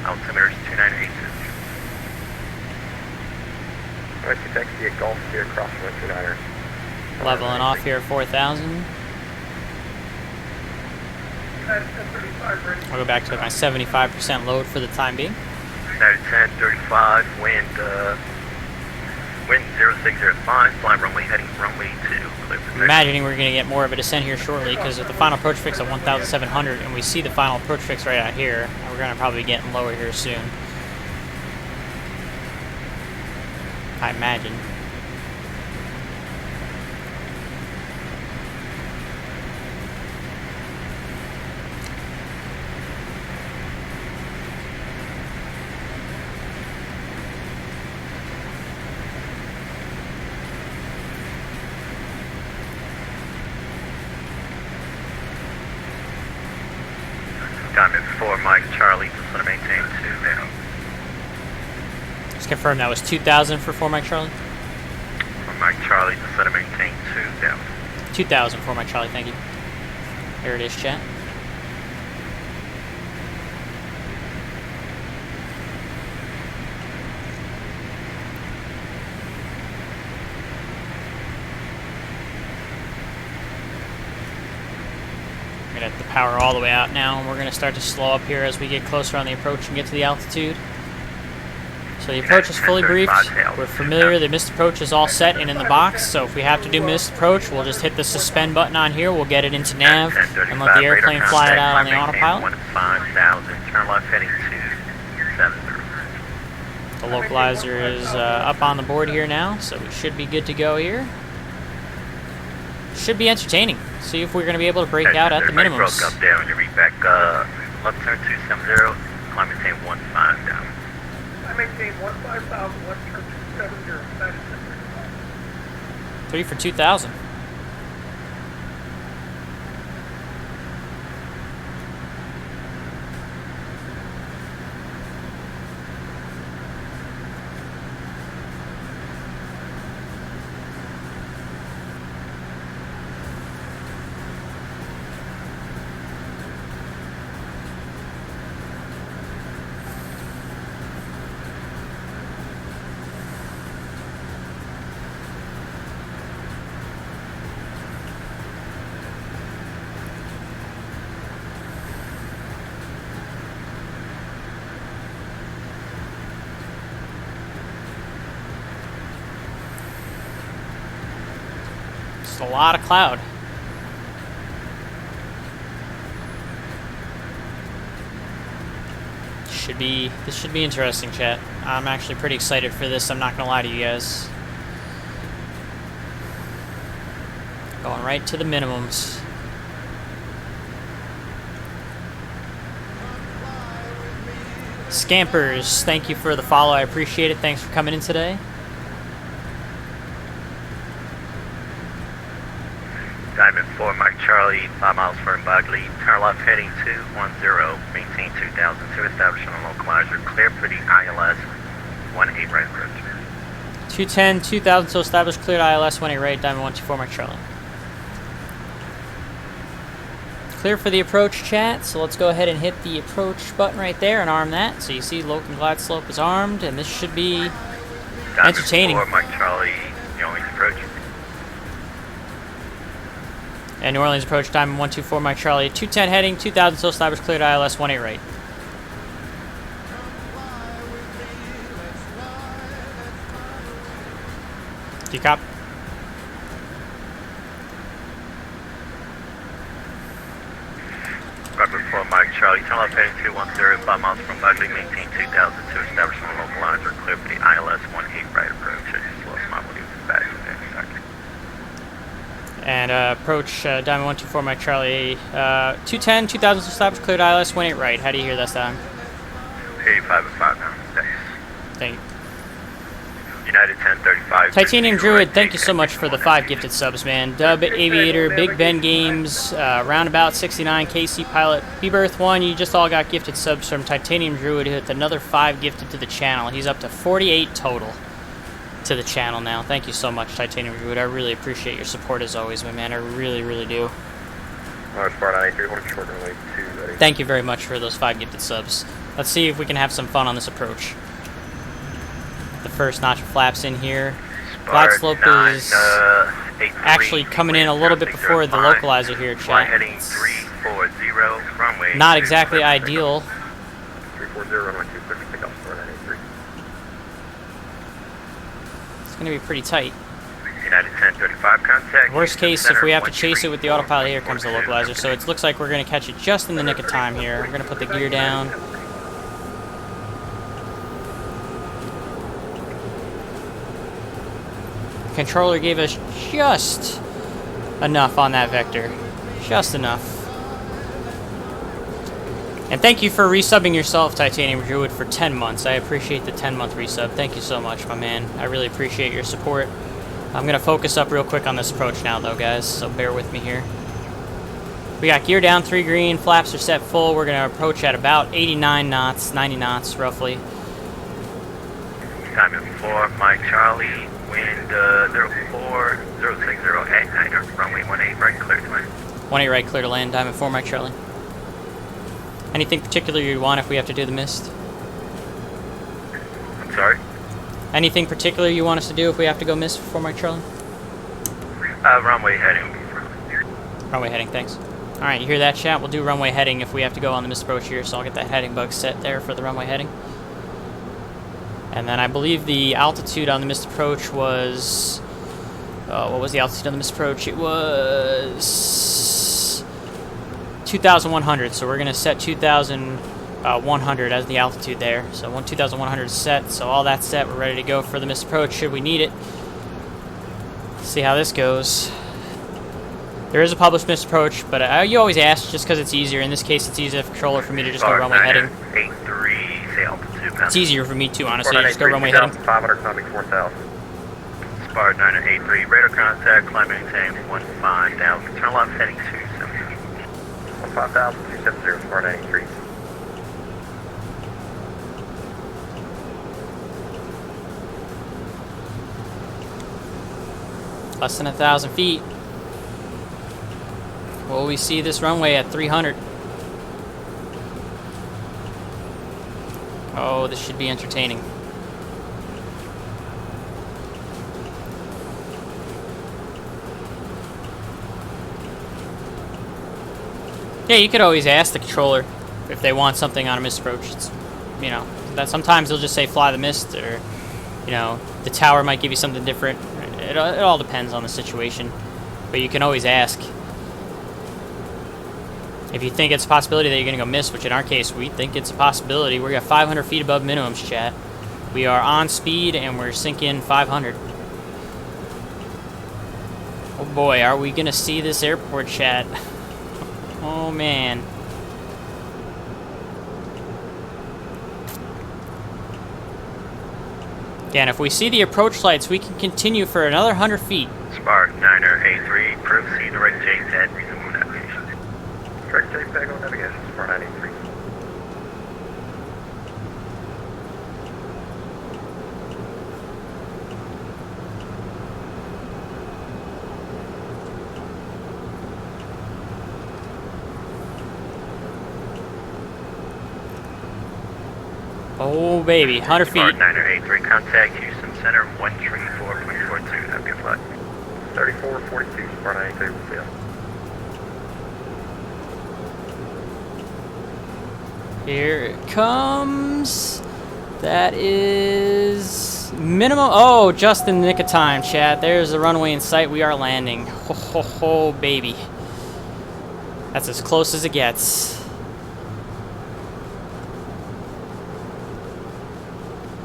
Altimeter is 2982. Runway 2, taxi via Gulf, Sierra Cross, runway 29er. Leveling off here at 4,000. I'll go back to my 75% load for the time being. 1035, wind 0605, flying runway heading runway 2. Clear for I'm imagining we're going to get more of a descent here shortly, because with the final approach fix at 1,700, and we see the final approach fix right out here, we're going to probably be getting lower here soon. I imagine. Diamond 4, Mike Charlie, just want to maintain 2 now. Just confirm that was 2,000 for 4 Mike Charlie? For Mike Charlie, just want to maintain 2 down. 2,000 for Mike Charlie, thank you. Here it is, chat. We're going to have to power all the way out now, and we're going to start to slow up here as we get closer on the approach and get to the altitude. So the approach is fully briefed. We're familiar. The missed approach is all set and in the box, so if we have to do missed approach, we'll just hit the suspend button on here. We'll get it into nav and let the airplane fly it out on the autopilot. 15,000, turn left heading 270. The localizer is up on the board here now, so we should be good to go here. Should be entertaining. See if we're going to be able to break out at the minimums. Broke up there on your read back. Left turn 270, climb maintain 15 down. I maintain 15,000, left turn 270, 3 for 2,000. A lot of cloud. This should be interesting, chat. I'm actually pretty excited for this, I'm not gonna lie to you guys. Going right to the minimums. Scampers, thank you for the follow, I appreciate it. Thanks for coming in today. Diamond 4, Mike Charlie, 5 miles from Bagley. Turn left heading 210, maintain 2,000 to establish on a localizer. Clear for the ILS 18 right approach. 210, 2000 still established, cleared ILS 18 right, Diamond 124 Mike Charlie. Clear for the approach, chat, so let's go ahead and hit the approach button right there and arm that. So you see Logan Glide Slope is armed, and this should be entertaining. Diamond 4 Mike Charlie, New Orleans approach. And New Orleans approach, Diamond 124 Mike Charlie, 210 heading, 2000 still established, cleared ILS 18 right. Do you cop? Robert 4 Mike Charlie, turn left heading 210, 5 miles from Buckley, maintain 2000 to establish on local lines or clear for the ILS 18 right approach. Slowest mile will do back to the next second. And approach Diamond 124 Mike Charlie, 210, 2000 still established, cleared ILS 18 right. How do you hear this time? 85 and 5 now. Thanks. Thank you. United 1035. Titanium Druid, thank you so much for the 5 gifted subs, man. Dub Aviator, Big Ben Games, Roundabout 69, KC Pilot, Rebirth 1, you just all got gifted subs from Titanium Druid, who hit another 5 gifted to the channel. He's up to 48 total to the channel now. Thank you so much, Titanium Druid. I really appreciate your support as always, my man. I really, really do. Thank you very much for those 5 gifted subs. Let's see if we can have some fun on this approach. The first notch of flaps in here. Glide slope is actually coming in a little bit before the localizer here, chat. Not exactly ideal. It's going to be pretty tight. United 1035 contact. Worst case, if we have to chase it with the autopilot, here comes the localizer. So it looks like we're going to catch it just in the nick of time here. We're going to put the gear down. Controller gave us just enough on that vector. Just enough. And thank you for resubbing yourself, Titanium Druid, for 10 months. I appreciate the 10-month resub. Thank you so much, my man. I really appreciate your support. I'm going to focus up real quick on this approach now, though, guys, so bear with me here. We got gear down, 3 green, flaps are set full. We're going to approach at about 89 knots, 90 knots, roughly. Diamond 4, Mike Charlie. Wind 040608, runway 18 right, clear to land. 18 right, clear to land, Diamond 4 Mike Charlie. Anything particular you want if we have to do the mist? I'm sorry? Anything particular you want us to do if we have to go mist for Mike Charlie? Runway heading. Runway heading, thanks. Alright, you hear that, chat? We'll do runway heading if we have to go on the mist approach here, so I'll get that heading bug set there for the runway heading. And then I believe the altitude on the mist approach was... what was the altitude on the mist approach? It was 2,100, so we're going to set 2,100 as the altitude there. So 2,100 is set, so all that's set. We're ready to go for the mist approach should we need it. See how this goes. There is a published mist approach, but you always ask just because it's easier. In this case, it's easier for controller for me to just go runway heading. 83, say altitude. It's easier for me too, honestly. Just go runway heading. 500 climbing 4,000. Spar 983, radar contact, climb maintain 15,000. Turn left heading 270. 5,000, 270, Spar 983. Less than 1,000 feet. Well, we see this runway at 300. Oh, this should be entertaining. Yeah, you could always ask the controller if they want something on a mist approach. It's, you know, that sometimes they'll just say fly the mist, or, you know, the tower might give you something different. It all depends on the situation, but you can always ask. If you think it's a possibility that you're going to go miss, which in our case, we think it's a possibility. We're at 500 feet above minimums, chat. We are on speed, and we're sinking 500. Oh boy, are we going to see this airport, chat? Oh man. Again, if we see the approach lights, we can continue for another 100 feet. Spark 983, proceed to right JPEG, resume navigation. Direct JPEG on navigation, Spark 983. Oh, baby. 100 Spark feet. 983, contact Houston Center 134.42. Have a good flight. 3442, Spark 983, we'll see you. Here it comes. That is minimum. Oh, just in the nick of time, chat. There's the runway in sight. We are landing. Ho, ho, ho, baby. That's as close as it gets.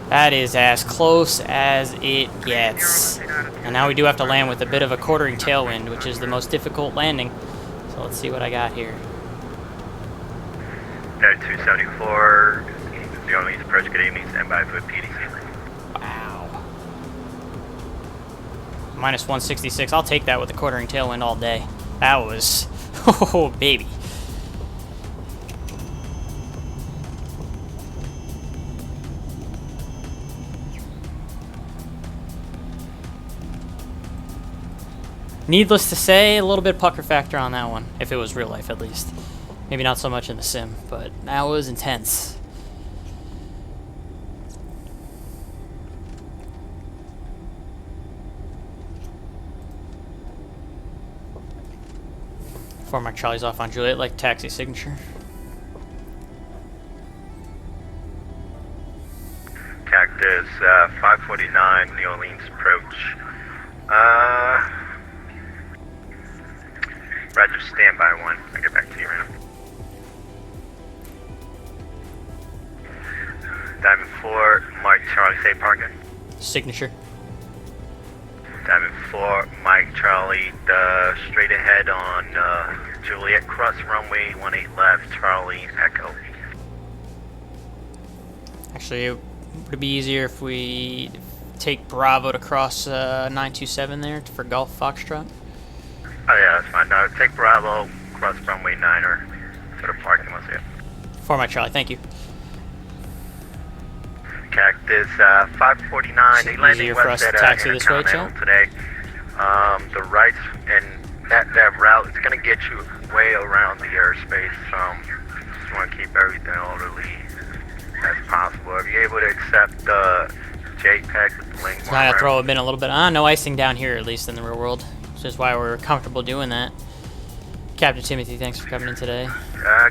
That is as close as it gets. And now we do have to land with a bit of a quartering tailwind, which is the most difficult landing. So let's see what I got here. Air 274, the only approach, good evening, stand by for PDC. Wow. Minus 166. I'll take that with the quartering tailwind all day. That was... Oh, baby. Needless to say, a little bit pucker factor on that one, if it was real life at least. Maybe not so much in the sim, but that was intense. Before my Charlie's off on Juliet, like taxi signature. Cactus 549, New Orleans approach. Roger, stand by 1. I'll get back to you right now. Diamond 4, Mike Charlie, say parking. Signature. Diamond 4, Mike Charlie, straight ahead on Juliet, cross runway 18 left, Charlie, Echo. Actually, it would be easier if we take Bravo to cross 927 there for Golf Foxtrot. Oh yeah, that's fine. No, take Bravo, cross runway 9er to the parking lot here. For my Charlie, thank you. Cactus 549, they landing Easier for us west to at taxi this way, Intercontinental chat? today. The right and that route is going to get you way around the airspace. Just want to keep everything orderly as possible. If you're able to accept JPEG with the link, Trying to throw a bin a little bit. No icing down here, at least in the real world. Which is why we're comfortable doing that. Captain Timothy, thanks for coming in today.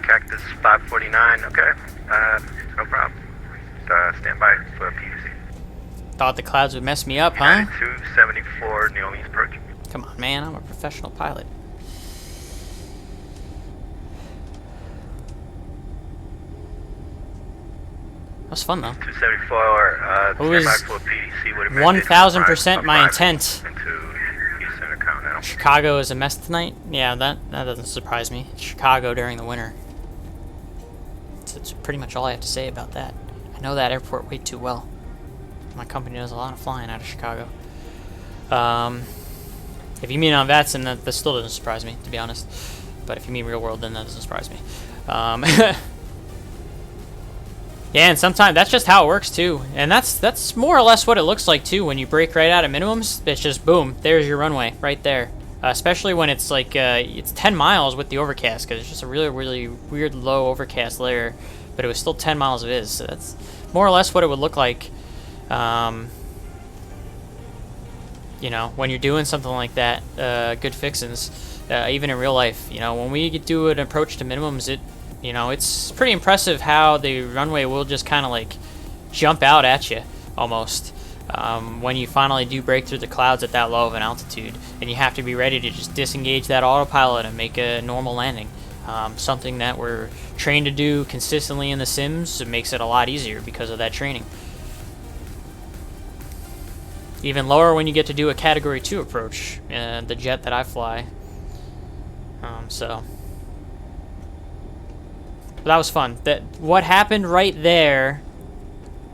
Cactus 549, okay. No problem. Stand by for PUC. Thought the clouds would mess me up, huh? 274, New Orleans approach. Come on, man. I'm a professional pilot. That was fun, though. 274, It was stand by for PDC. Would have 1000% my intent. Into Houston Intercontinental. Chicago is a mess tonight? Yeah, that doesn't surprise me. Chicago during the winter. That's pretty much all I have to say about that. I know that airport way too well. My company does a lot of flying out of Chicago. If you mean on VATSIM, that still doesn't surprise me, to be honest. But if you mean real world, then that doesn't surprise me. Yeah, and sometimes that's just how it works too. And that's more or less what it looks like too when you break right out of minimums. It's just boom, there's your runway right there. Especially when it's like it's 10 miles with the overcast, because it's just a really, really weird low overcast layer. But it was still 10 miles of is. So that's more or less what it would look like. You know, when you're doing something like that, good fixins, even in real life. You know, when we do an approach to minimums, it's pretty impressive how the runway will just kind of like jump out at you almost when you finally do break through the clouds at that low of an altitude, and you have to be ready to just disengage that autopilot and make a normal landing. Something that we're trained to do consistently in the sims. It makes it a lot easier because of that training. Even lower when you get to do a Category 2 approach, the jet that I fly. But that was fun. What happened right there,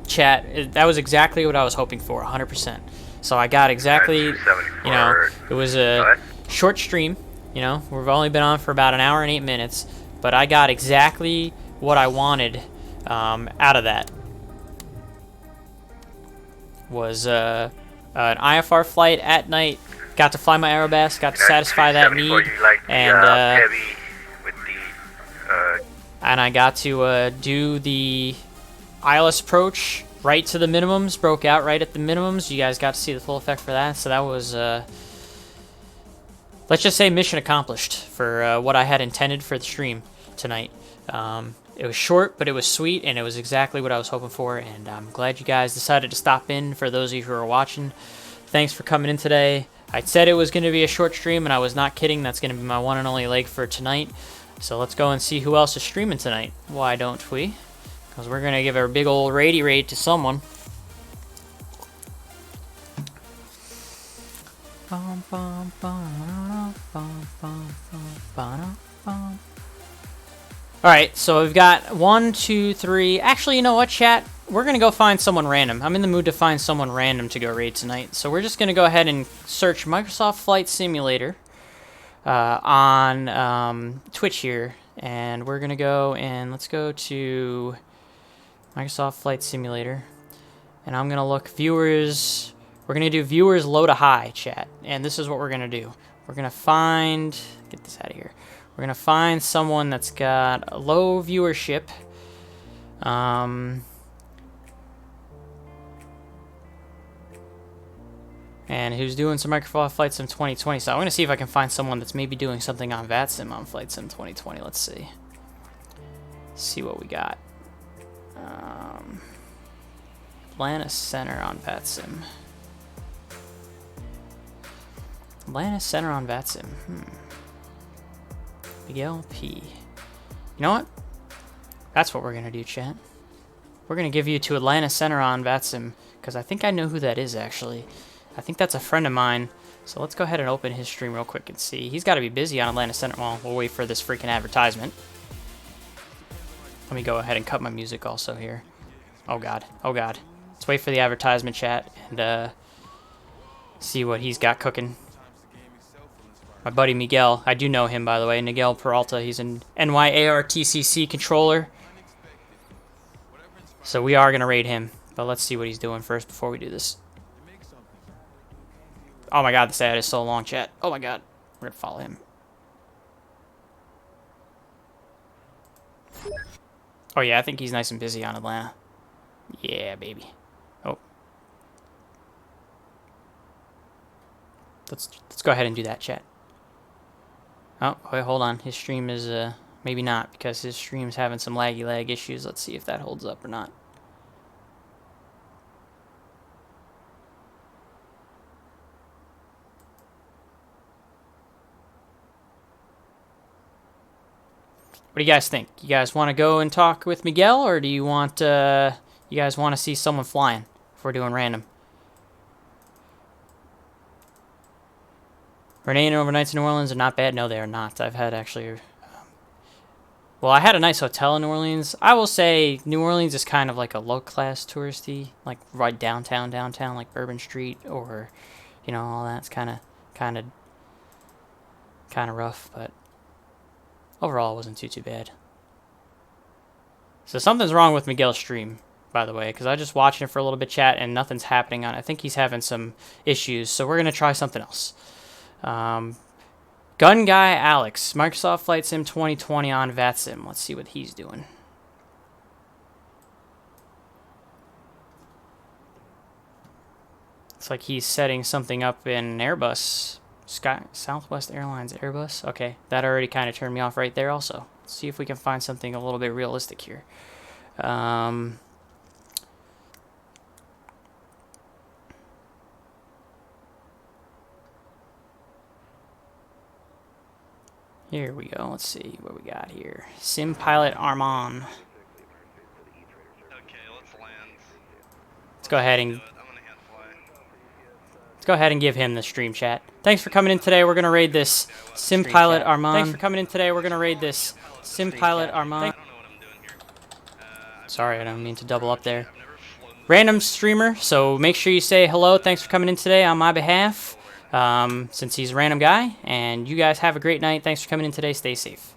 chat, that was exactly what I was hoping for, 100%. So I got exactly, it was a short stream, we've only been on for about an hour and 8 minutes, but I got exactly what I wanted out of that. Was an IFR flight at night, got to fly my Aerobass, got to satisfy that need, and I got to do the ILS approach right to the minimums, broke out right at the minimums. You guys got to see the full effect for that. So that was, let's just say, mission accomplished for what I had intended for the stream tonight. It was short, but it was sweet, and it was exactly what I was hoping for, and I'm glad you guys decided to stop in. For those of you who are watching, thanks for coming in today. I said it was going to be a short stream, and I was not kidding. That's going to be my one and only leg for tonight. So let's go and see who else is streaming tonight. Why don't we? Because we're going to give our big old raid raid to someone. Alright, so we've got 1, 2, 3. Actually, you know what, chat? We're going to go find someone random. I'm in the mood to find someone random to go raid tonight. So we're just going to go ahead and search Microsoft Flight Simulator on Twitch here. And we're going to go and let's go to Microsoft Flight Simulator. And I'm going to look viewers. We're going to do viewers low to high, chat. And this is what we're going to do. We're going to find... Get this out of here. We're going to find someone that's got a low viewership. And who's doing some Microsoft Flight Sim 2020. So I'm going to see if I can find someone that's maybe doing something on VATSIM on Flight Sim 2020. Let's see. See what we got. Atlanta Center on VATSIM. Atlanta Center on VATSIM. Miguel P. You know what? That's what we're going to do, chat. We're going to give you to Atlanta Center on VATSIM, because I think I know who that is, actually. I think that's a friend of mine. So let's go ahead and open his stream real quick and see. He's got to be busy on Atlanta Center. Well, we'll wait for this freaking advertisement. Let me go ahead and cut my music also here. Oh, God. Oh, God. Let's wait for the advertisement, chat, and see what he's got cooking. My buddy Miguel, I do know him, by the way, Miguel Peralta. He's an NYARTCC controller. So we are going to raid him. But let's see what he's doing first before we do this. Oh my god, this ad is so long, chat. Oh my god. We're going to follow him. Oh yeah, I think he's nice and busy on Atlanta. Yeah, baby. Oh. Let's go ahead and do that, chat. Oh, wait, hold on. His stream is, maybe not, because his stream's having some laggy lag issues. Let's see if that holds up or not. What do you guys think? You guys want to go and talk with Miguel, or do you want, you guys want to see someone flying if we're doing random? Renee overnights in New Orleans are not bad. No, they are not. I've had actually... well, I had a nice hotel in New Orleans. I will say New Orleans is kind of like a low-class touristy, like right downtown, like Bourbon Street, or, you know, all that's kind of rough, but overall it wasn't too bad. So something's wrong with Miguel's stream, by the way, because I just watched it for a little bit, chat, and nothing's happening on it. I think he's having some issues, so we're going to try something else. Gun Guy Alex, Microsoft Flight Sim 2020 on VATSIM. Let's see what he's doing. It's like he's setting something up in Airbus. Southwest Airlines Airbus. Okay, that already kind of turned me off right there also. Let's see if we can find something a little bit realistic here. Here we go. Let's see what we got here. Sim Pilot Armand. Okay, let's land. Let's go ahead and give him the stream, chat. Thanks for coming in today. We're gonna raid this Sim Pilot Armand. Thanks for coming in today. We're gonna raid this Sim Pilot Armand. Sorry, I don't mean to double up there. Random streamer, so make sure you say hello. Thanks for coming in today on my behalf. Since he's a random guy, and you guys have a great night. Thanks for coming in today. Stay safe.